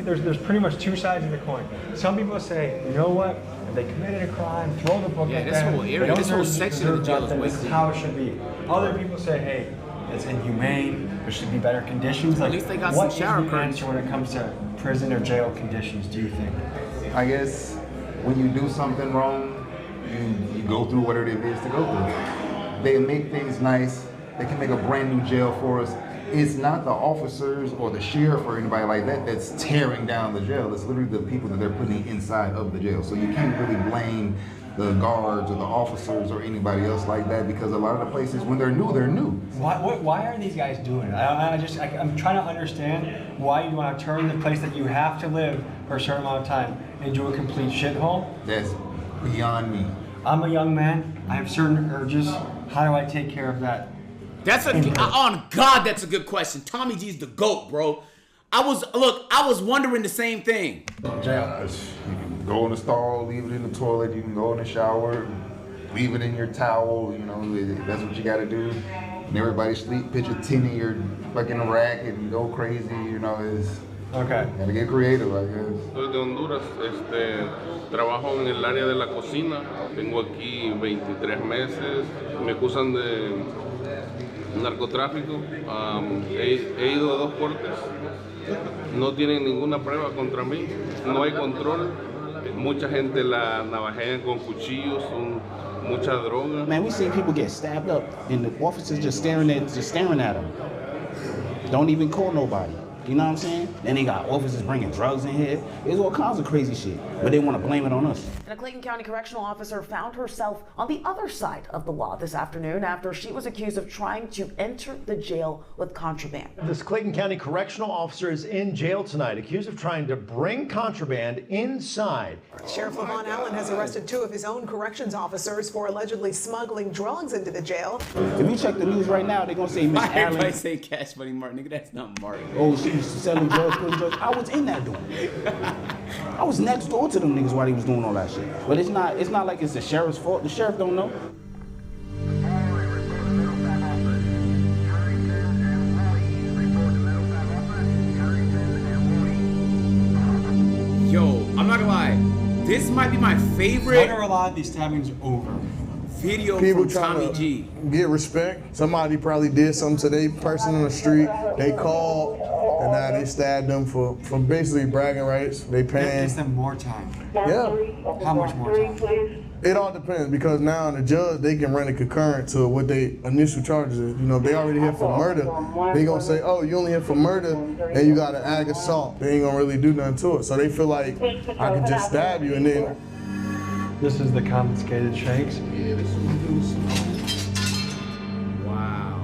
There's pretty much two sides of the coin. Some people say, you know what? If they committed a crime, throw the book at this them. whole area, this whole section of the jail is This is how it should be. Other people say, hey, it's inhumane. There should be better conditions. At least they got some shower curtains. What is the answer when it comes to prison or jail conditions? Do you think? I guess when you do something wrong, you go through whatever it is to go through. They make things nice. They can make a brand new jail for us. it's not the officers or the sheriff or anybody like that that's tearing down the jail. It's literally the people that they're putting inside of the jail. So you can't really blame the guards or the officers or anybody else like that, because a lot of the places, when they're new, they're new. Why are these guys doing it? I'm trying to understand why you want to turn the place that you have to live for a certain amount of time into a complete shithole. That's beyond me. I'm a young man. I have certain urges. How do I take care of that? On God, that's a good question. Tommy G's the GOAT, bro. I was wondering the same thing. Jail. You can go in the stall, leave it in the toilet. You can go in the shower, leave it in your towel. You know, that's what you got to do. And everybody sleep. Pitch a tin in your fucking rack and go crazy. You know, gotta get creative, I guess. Soy de Honduras. Trabajo en el área de la cocina. Tengo aquí 23 meses. Me acusan de narcotráfico. He ido a 2 cortes. No tienen ninguna prueba contra mí. No hay control. Mucha gente la navajean con cuchillos. Mucha droga. Man, we seen people get stabbed up and the officers just staring at them. Don't even call nobody. You know what I'm saying? Then they got officers bringing drugs in here. There's all kinds of crazy shit, but they want to blame it on us. And a Clayton County correctional officer found herself on the other side of the law this afternoon after she was accused of trying to enter the jail with contraband. This Clayton County correctional officer is in jail tonight, accused of trying to bring contraband inside. Sheriff Lavon Allen has arrested 2 of his own corrections officers for allegedly smuggling drugs into the jail. If you check the news right now, they're gonna say Miss Allen. Everybody say Cash Money Martin, nigga. That's not Martin. Oh, she was selling drugs, putting drugs. I was in that door. I was next door to them niggas while he was doing all that shit. But it's not like it's the sheriff's fault. The sheriff don't know. Yo, I'm not gonna lie. This might be my favorite. When are a lot of these stabbings over? Video People from trying Tommy to G. get respect. Somebody probably did something to their person on the street. They called, and now they stabbed them for basically bragging rights. They paying. Gives them more time. Yeah. How much more time? It all depends, because now the judge, they can run a concurrent to what they initial charges is. You know, if they already here for murder, they gonna say, oh, you only here for murder and you got an ag assault. They ain't gonna really do nothing to it. So they feel like I can just stab you and then. This is the confiscated shanks. Yeah, this is Wow.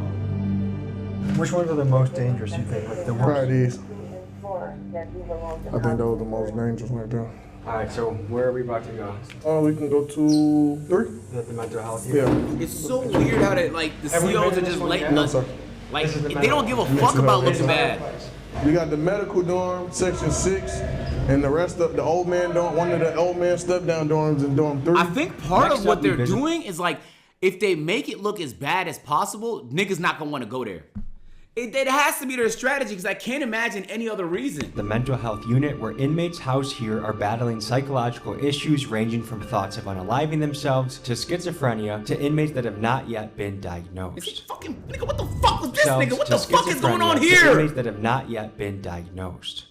Which ones are the most dangerous, you think? Like the worst? Probably these. I think those are the most dangerous right there. Alright, so where are we about to go? Oh, we can go to 3. Is that the mental health? Yeah. It's so weird how that, like, the Have we COs been are in just this one letting yet? us. Like, they don't give a fuck about looking bad. We got the medical dorm, section 6, and the rest of the old man dorm, one of the old man step down dorms in dorm 3. I think part of what they're doing is like, if they make it look as bad as possible, niggas not gonna want to go there. It has to be their strategy, because I can't imagine any other reason. The mental health unit, where inmates housed here are battling psychological issues ranging from thoughts of unaliving themselves to schizophrenia to inmates that have not yet been diagnosed. Nigga, what the fuck was this nigga? What the fuck is going on To here? inmates that have not yet been diagnosed.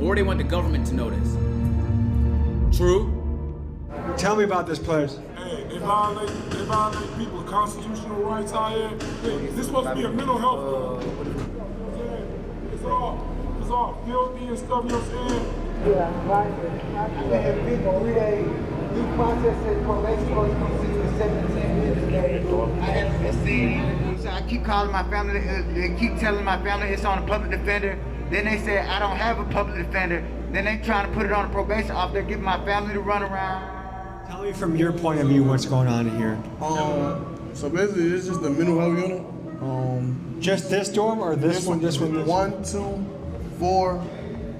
Or they want the government to know this. True? Tell me about this place. Hey, they violate people's constitutional rights out here. This is supposed to be a mental health. It's all filthy and stuff, you know what I'm saying? Yeah, right. I've been here 3 days. Due process and probation supposed to be 17 minutes. I haven't been seen. So I keep calling my family. They keep telling my family it's on a public defender. Then they say I don't have a public defender. Then they trying to put it on a probation officer, giving my family to run around. Tell me from your point of view what's going on here. So basically, this is the mental health unit. Just this dorm or this one? 1, 2, 4,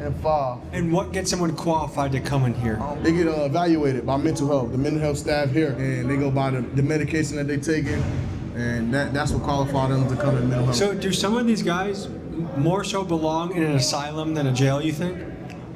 and 5. And what gets someone qualified to come in here? They get evaluated by mental health. The mental health staff here, and they go by the medication that they taking, and that's what qualifies them to come in mental health. So do some of these guys more so belong in an asylum than a jail, you think?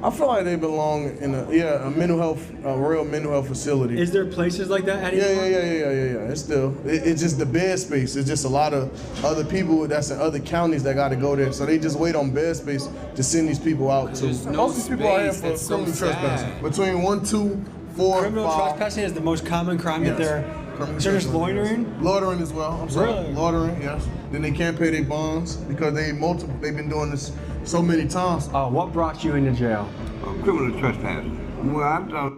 I feel like they belong in a mental health, a real mental health facility. Is there places like that anymore? Yeah. It's just the bed space. It's just a lot of other people that's in other counties that got to go there. So they just wait on bed space to send these people out to. There's no Most of these people are here for space. That's criminal so trespassing. sad. Between 1, 2, 4, Criminal 5. trespassing is the most common crime that they're. So just loitering? Loitering as well. I'm sorry. Really? Loitering, yes. Then they can't pay their bonds because they've been doing this so many times. What brought you into jail? Criminal trespassing. Well, I thought.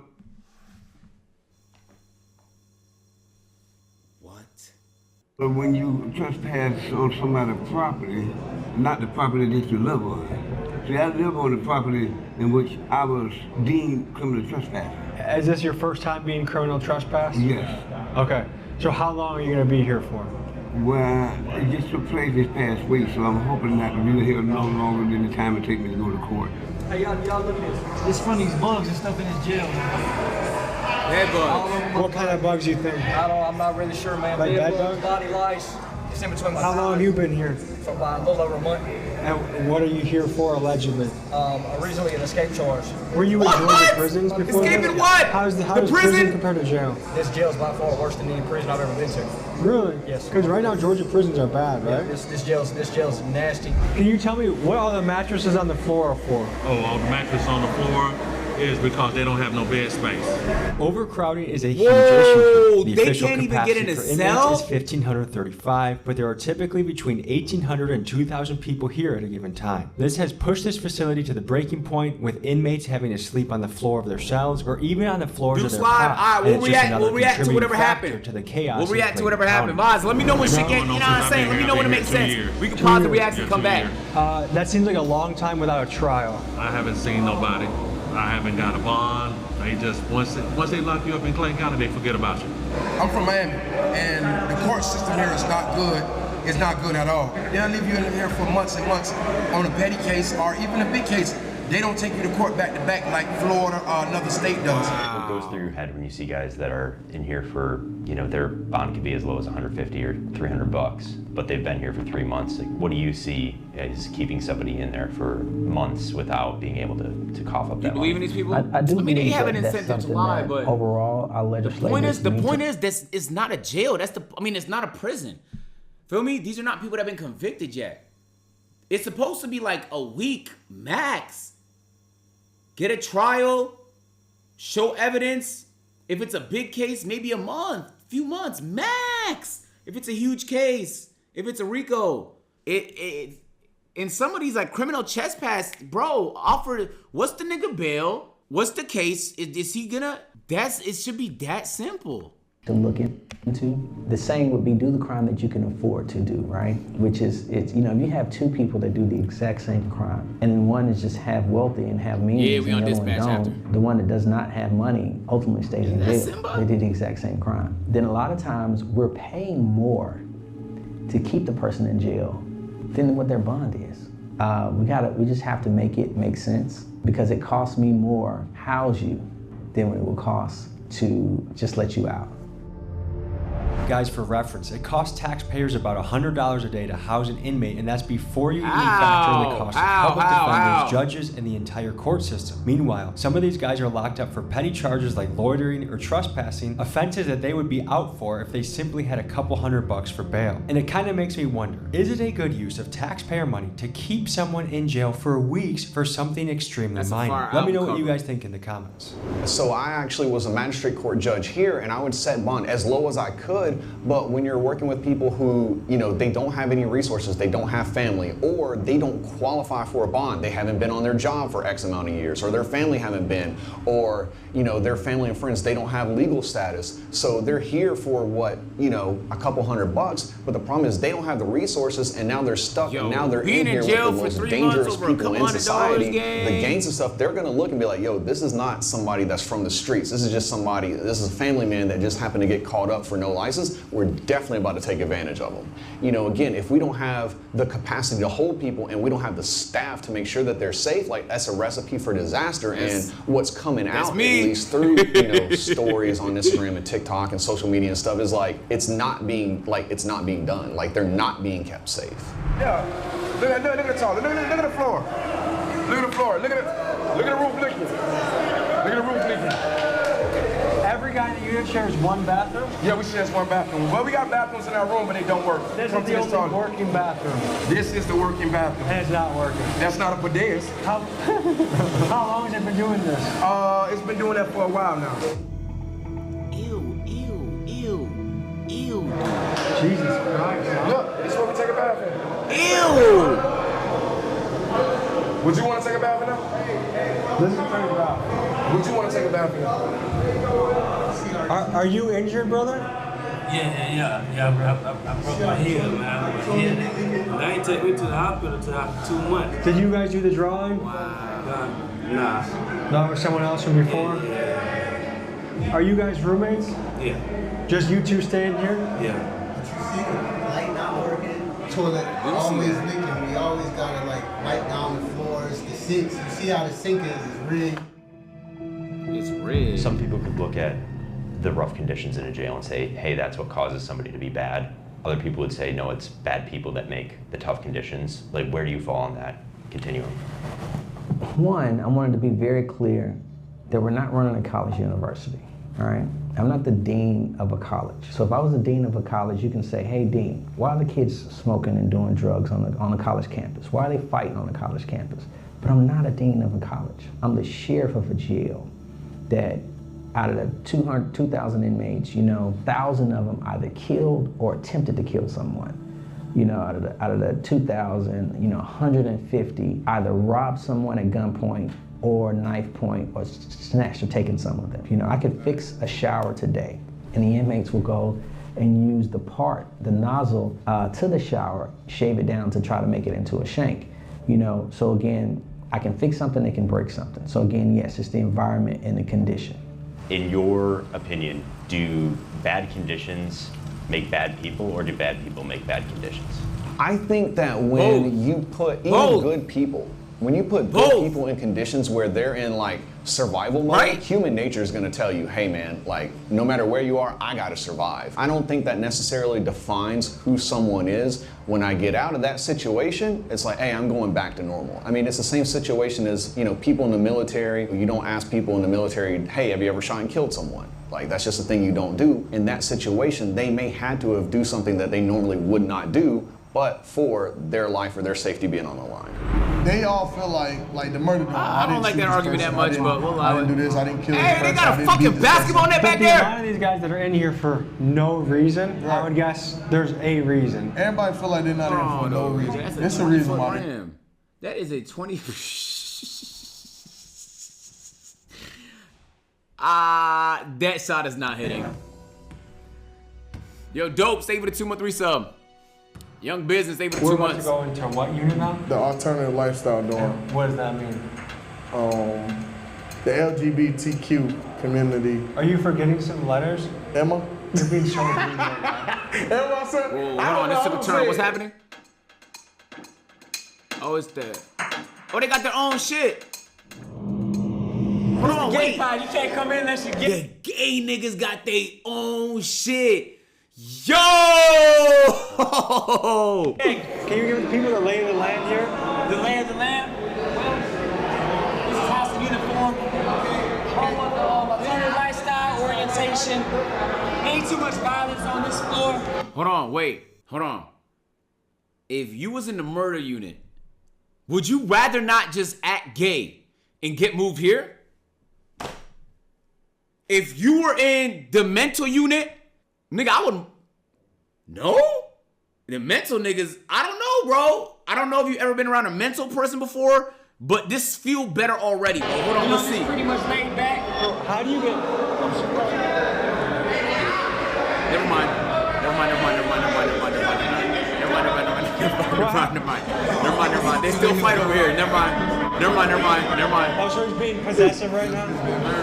What? But when you trespass on somebody's property, not the property that you live on. See, I live on the property in which I was deemed criminal trespassing. Is this your first time being criminal trespass? Yes. Okay. So how long are you going to be here for? Well, it just took place this past week, so I'm hoping not to be here no longer than the time it takes me to go to court. Hey, y'all look at this. This from these bugs and stuff in this jail. Bed bugs. What kind of bugs do you think? I'm not really sure, man. Like bed bugs, bugs? body lice. It's in between my How long have you been here? For about a little over a month. And what are you here for, allegedly? Originally an escape charge. Were you in Georgia prisons before? Escaping what? How does The prison prison? compare to jail? This jail's by far worse than any prison I've ever been to. Really? Yes. Because right now Georgia prisons are bad, right? Yeah, this jail's nasty. Can you tell me what all the mattresses on the floor are for? Oh, the mattress on the floor is because they don't have no bed space. Overcrowding is a huge Whoa, issue. The they official can't even capacity get in a for cell? inmates is 1,535, but there are typically between 1,800 and 2,000 people here at a given time. This has pushed this facility to the breaking point, with inmates having to sleep on the floor of their cells or even on the floors of their cots. All right, And it's just another we'll react to contributing whatever factor happened. To the chaos. We'll react to in whatever Clayton happened. County. Vaz, let me know when shit get, you know what I'm saying? Let me know when it makes sense. We can pause and react and come back. That seems like a long time without a trial. I haven't seen nobody. I haven't got a bond. They just once they lock you up in Clayton County, they forget about you. I'm from Miami, and the court system here is not good. It's not good at all. They'll leave you in here for months and months on a petty case or even a big case. They don't take you to court back to back like Florida or another state does. What goes through your head when you see guys that are in here for, their bond could be as low as $150 or $300, but they've been here for 3 months? Like, what do you see as keeping somebody in there for months without being able to cough up that money? Believe in these people? I do mean, they believe have an that that's incentive to something lie, that but overall our legislators the need point to- is this is not a jail. It's not a prison. Feel me? These are not people that have been convicted yet. It's supposed to be like a week max. Get a trial, show evidence. If it's a big case, maybe a month, few months max. If it's a huge case, if it's a RICO, in some of these like criminal trespass, bro, what's the nigga bail? What's the case? Is he gonna? It should be that simple. To look into. The saying would be, do the crime that you can afford to do, right? Which is, if you have two people that do the exact same crime, and then one is just half wealthy and have means, we and on the other one dispatch don't, after. the one that does not have money ultimately stays in Isn't that jail. Simba? They did the exact same crime. Then a lot of times we're paying more to keep the person in jail than what their bond is. We just have to make it make sense, because it costs me more to house you than what it will cost to just let you out. Guys, for reference, it costs taxpayers about $100 a day to house an inmate, and that's before you even factor in the cost of public defenders, judges, and the entire court system. Meanwhile, some of these guys are locked up for petty charges like loitering or trespassing, offenses that they would be out for if they simply had a couple $100 for bail. And it kind of makes me wonder, is it a good use of taxpayer money to keep someone in jail for weeks for something extremely minor? Let me know what you guys think in the comments. So I actually was a magistrate court judge here, and I would set bond as low as I could. But when you're working with people who, they don't have any resources, they don't have family, or they don't qualify for a bond, they haven't been on their job for X amount of years, or their family haven't been, or, their family and friends, they don't have legal status. So they're here for a couple $100, but the problem is they don't have the resources, and now they're stuck, and now they're in here with the most dangerous people in society. The gangs and stuff, they're gonna look and be like, yo, this is not somebody that's from the streets. This is just somebody, this is a family man that just happened to get caught up for no license. We're definitely about to take advantage of them. Again, if we don't have the capacity to hold people and we don't have the staff to make sure that they're safe, that's a recipe for disaster. Yes. And what's coming out, me. at least through stories on Instagram and TikTok and social media and stuff, is it's not being done. They're not being kept safe. Yeah, look at the toilet. Look at the floor. Look at the floor. Look at it. Look at the roof leaking. Look at the roof leaking. Every guy in the unit shares one bathroom? Yeah, we share one bathroom. Well, we got bathrooms in our room, but they don't work. This is the only working bathroom. This is the working bathroom. And it's not working. That's not a bidet. How long has it been doing this? It's been doing that for a while now. Ew. Jesus Christ. Look, this is where we take a bath in. Ew! Would you want to take a bath in now? This is pretty rough. Would you want to take a bath in now? Are you injured, brother? Yeah. I broke my heel, man. They ain't take me to the hospital until after 2 months. Did you guys do the drawing? Nah. Not with someone else from before? Yeah. Are you guys roommates? Yeah. Just you two staying here? Yeah. Light not working, toilet always leaking. We always gotta like wipe down the floors, the sinks. You see how the sink is? It's rigged. It's rigged. Some people could look at the rough conditions in a jail and say, hey, that's what causes somebody to be bad. Other people would say, no, it's bad people that make the tough conditions. Like, where do you fall on that continuum? One, I wanted to be very clear that we're not running a college university, all right? I'm not the dean of a college. So if I was the dean of a college, you can say, hey, dean, why are the kids smoking and doing drugs on the college campus? Why are they fighting on the college campus? But I'm not a dean of a college. I'm the sheriff of a jail that out of the 2,000 inmates, 1,000 of them either killed or attempted to kill someone. Out of the 2,000, 150 either robbed someone at gunpoint or knife point or snatched or taken some of them. I could fix a shower today and the inmates will go and use the nozzle to the shower, shave it down to try to make it into a shank. So again, I can fix something, they can break something. So again, yes, it's the environment and the condition. In your opinion, do bad conditions make bad people, or do bad people make bad conditions? I think that when you put even good people, when you put good people in conditions where they're in like survival mode, human nature is gonna tell you, hey man, like no matter where you are, I gotta survive. I don't think that necessarily defines who someone is. When I get out of that situation, it's like, hey, I'm going back to normal. I mean, it's the same situation as, people in the military. You don't ask people in the military, hey, have you ever shot and killed someone? Like, that's just a thing you don't do. In that situation, they may had to have do something that they normally would not do, but for their life or their safety being on the line. They all feel like the murder. I don't like that argument that much, but we'll allow it. I didn't do this. I didn't kill. Hey, they got a fucking basketball net back there. A lot of these guys that are in here for no reason, I would guess there's a reason. Everybody feel like they're not in for no reason. There's a reason why. That is a 20. That shot is not hitting. Yo, dope. Stay for the 2-month resub. Young business, stay for the 2 months. We're about to go into what unit now? The alternative lifestyle dorm. What does that mean? The LGBTQ community. Are you forgetting some letters? Emma? You're being so rude right now. Emma, sir. Hold on, this took a turn. What's happening? Oh, it's that. Oh, they got their own shit. Hold on, wait. You can't come in unless you get. The gay niggas got their own shit. Yo! Hey, can you give the people the lay of the land here? The lay of the land? This is house of uniform. Alternative lifestyle, orientation. Ain't too much violence on this floor. Hold on, wait. Hold on. If you was in the murder unit, would you rather not just act gay and get moved here? If you were in the mental unit, nigga, I wouldn't. No? The mental niggas, I don't know, bro. I don't know if you've ever been around a mental person before, but this feel better already, bro. Hold on, let's see. Pretty much laid back. How do you get... Never mind. They still fight over here. Never mind. Oh, so he's being possessive right now?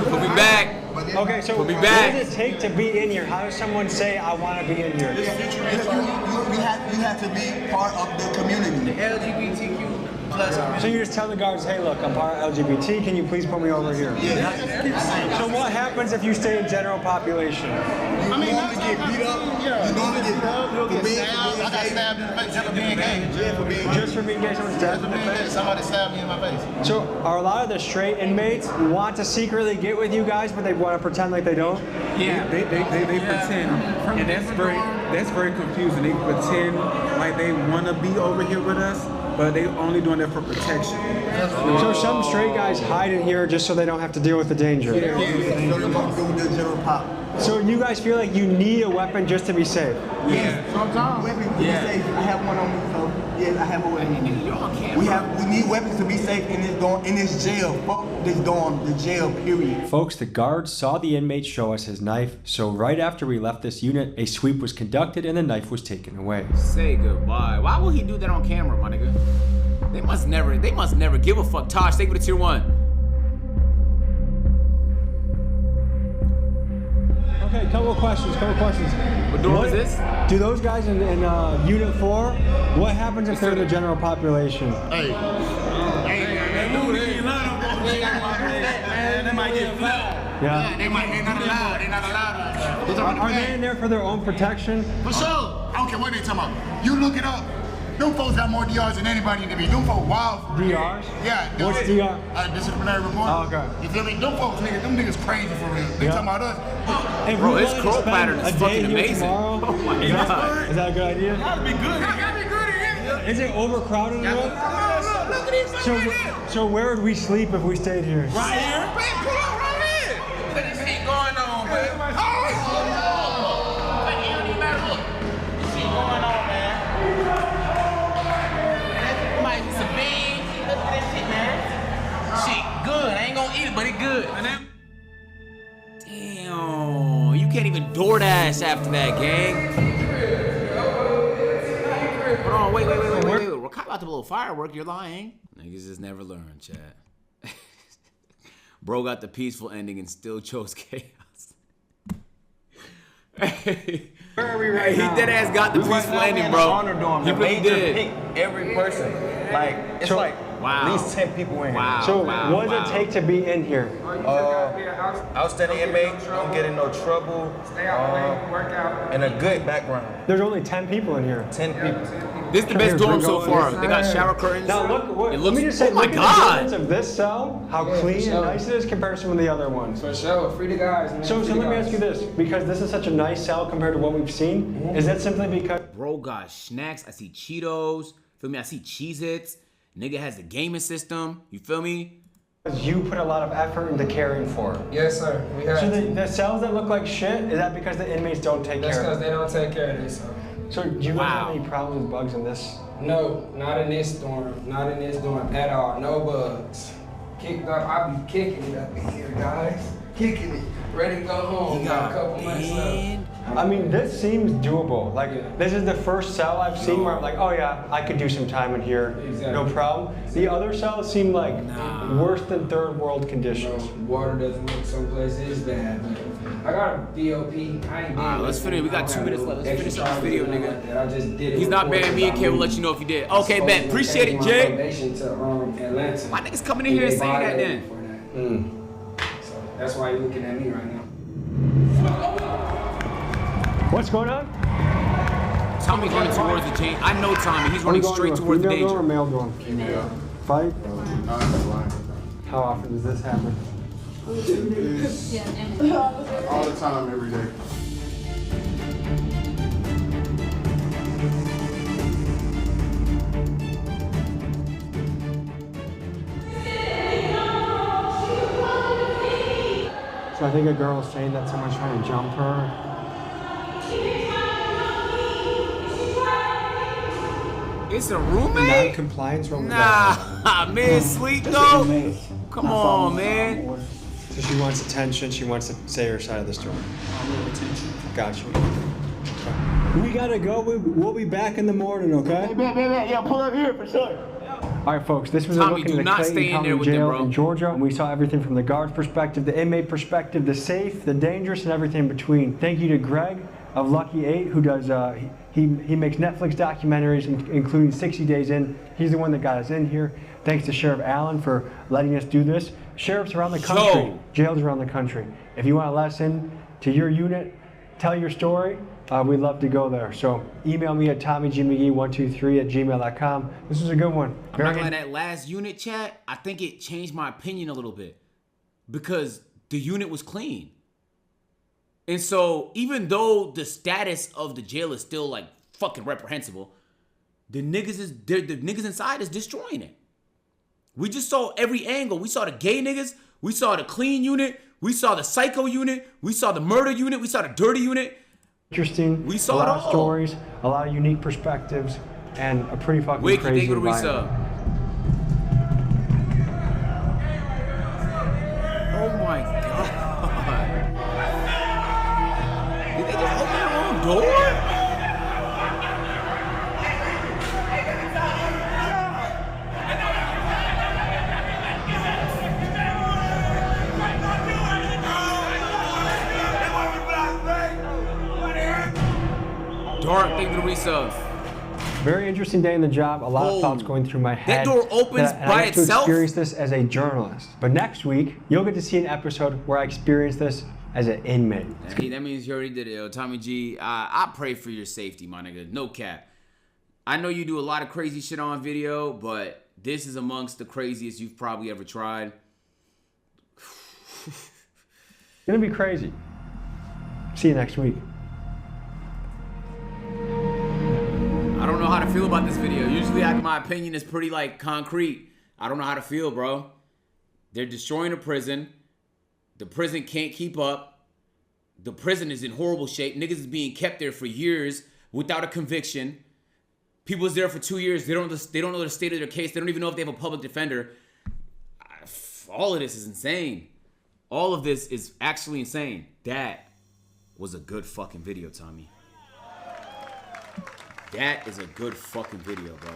Put me back. Okay, so Put me back. What does it take to be in here? How does someone say, I want to be in here? You have to be part of the community. The LGBTQ So you just tell the guards, hey, look, I'm part of LGBT. Can you please put me over here? Yeah. So what happens if you stay in general population? You normally get beat up. You normally get stabbed. I got stabbed in the face just for being gay. Just for being gay, someone stabbed in the face? Somebody stabbed me in my face. So are a lot of the straight inmates want to secretly get with you guys, but they want to pretend like they don't? Yeah, they pretend, and that's very confusing. They pretend like they want to be over here with us, but they only doing that for protection. So some straight guys hide in here just so they don't have to deal with the danger. So you guys feel like you need a weapon just to be safe? Yeah. Sometimes. Weapons to be safe. I have one on me, so yes, I have a weapon. We need weapons to be safe in this jail. Fuck this dorm, the jail, period. Folks, the guards saw the inmate show us his knife, so right after we left this unit, a sweep was conducted and the knife was taken away. Say goodbye. Why would he do that on camera, my nigga? They must never give a fuck. Tosh, take me to tier 1. Okay, couple of questions. What door is this? Do those guys in Unit 4, what happens if they're in the general population? Hey. They might get flat. Yeah. They're not allowed. Are they in there for their own protection? For sure. I don't care what they talking about. You look it up. Them folks got more DRs than anybody in the beat. Them folks wild. DRs? Yeah. What's DR? Disciplinary report. Oh, okay. You feel me? Them folks, them niggas crazy for real. They talking about us. Hey, bro, his scroll pattern is fucking amazing. Tomorrow, oh my god. Is that a good idea? Gotta be good. Gotta be good in here. Is it overcrowded enough? Look at these right So where would we sleep if we stayed here? Right here? Man, pull up right here. Look at this shit going on, man. But it good. Damn, you can't even DoorDash after that, gang. Hold on, wait. We're kind of about to blow firework. You're lying. Niggas just never learn, chat. Bro got the peaceful ending and still chose chaos. Where are we right now? He dead ass got the peaceful ending, bro. Honor dorm. He The really major did. pick every person. Like it's So- like Wow. at least 10 people in here. Wow. So what does it take to be in here? Outstanding inmate, don't get in no trouble, and a good background. There's only 10 people in here. 10 people. This is the best dorm so far. They got shower curtains. Now look, It let looks, me just say, oh my look at the god. difference of this cell, how clean and nice it is compared to some of the other ones. For sure, free the guys, man. So let me ask you this, because this is such a nice cell compared to what we've seen, is that simply because Bro got snacks. I see Cheetos. Feel me? I see Cheez-Its. Nigga has the gaming system. You feel me? you put a lot of effort into caring for it? Yes, sir. We have So the cells that look like shit, is that because the inmates don't take That's care of because they don't take care of themselves. So do you guys have any problems with bugs in this? No, not in this dorm. Not in this dorm at all. No bugs. Kicked up. I be kicking it up in here, guys. Kicking it. Ready to go home. Got a couple months left. I mean, this seems doable. Like, this is the first cell I've seen where I'm like, oh yeah, I could do some time in here, no problem. The other cells seem like worse than third world conditions. Water doesn't look some places bad, but I got a BOP. I ain't Alright, let's finish. We got 2 minutes left. Let's finish up this video, nigga. I just did it. He's not bad. Me and Kay will let you know if you did. Okay, bet. Appreciate it, Jay. My niggas coming in here and saying that then. So that's why you're looking at me right now. What's going on? Tommy's running towards the chain. I know Tommy. He's running straight towards the Female danger. door or male door? Female. Fight? How often does this happen? All the time, every day. So I think a girl was saying that someone's trying to jump her. It's a roommate? Non-compliance roommate. Nah, man, sleep though. Come on, man. So she wants attention. She wants to say her side of the story. Got you. We gotta go. We'll be back in the morning, okay? Yeah, pull up here for sure. All right, folks, this was a Tommy, look do into the not Clayton stay in County there with them, Jail bro. in Georgia. And we saw everything from the guard's perspective, the inmate perspective, the safe, the dangerous, and everything in between. Thank you to Greg, of Lucky 8, who does, he makes Netflix documentaries, including 60 Days In. He's the one that got us in here. Thanks to Sheriff Allen for letting us do this. Sheriffs around the country, jails around the country. If you want to let us in to your unit, tell your story, we'd love to go there. So email me at TommyGMcGee123@gmail.com. This was a good one. I'm not gonna lie, that last unit chat, I think it changed my opinion a little bit because the unit was clean. And so even though the status of the jail is still like fucking reprehensible, the niggas inside is destroying it. We just saw every angle. We saw the gay niggas, we saw the clean unit, we saw the psycho unit, we saw the murder unit, we saw the dirty unit. Interesting. We saw a lot it of all. stories, a lot of unique perspectives, and a pretty fucking Wiki, crazy thank you to environment. resub. Oh my god. Did they just open their own door? Dark thing to resub. Very interesting day in the job. A lot of thoughts going through my head. That door opens and by I get to itself? experience this as a journalist. But next week, you'll get to see an episode where I experience this as an inmate. That means you already did it, Tommy G. I pray for your safety, my nigga. No cap. I know you do a lot of crazy shit on video, but this is amongst the craziest you've probably ever tried. It's gonna be crazy. See you next week. I don't know how to feel about this video. Usually my opinion is pretty like concrete. I don't know how to feel, bro. They're destroying a prison. The prison can't keep up. The prison is in horrible shape. Niggas is being kept there for years without a conviction. People is there for 2 years. They don't know the state of their case. They don't even know if they have a public defender. All of this is insane. All of this is actually insane. That was a good fucking video, Tommy. That is a good fucking video, bro.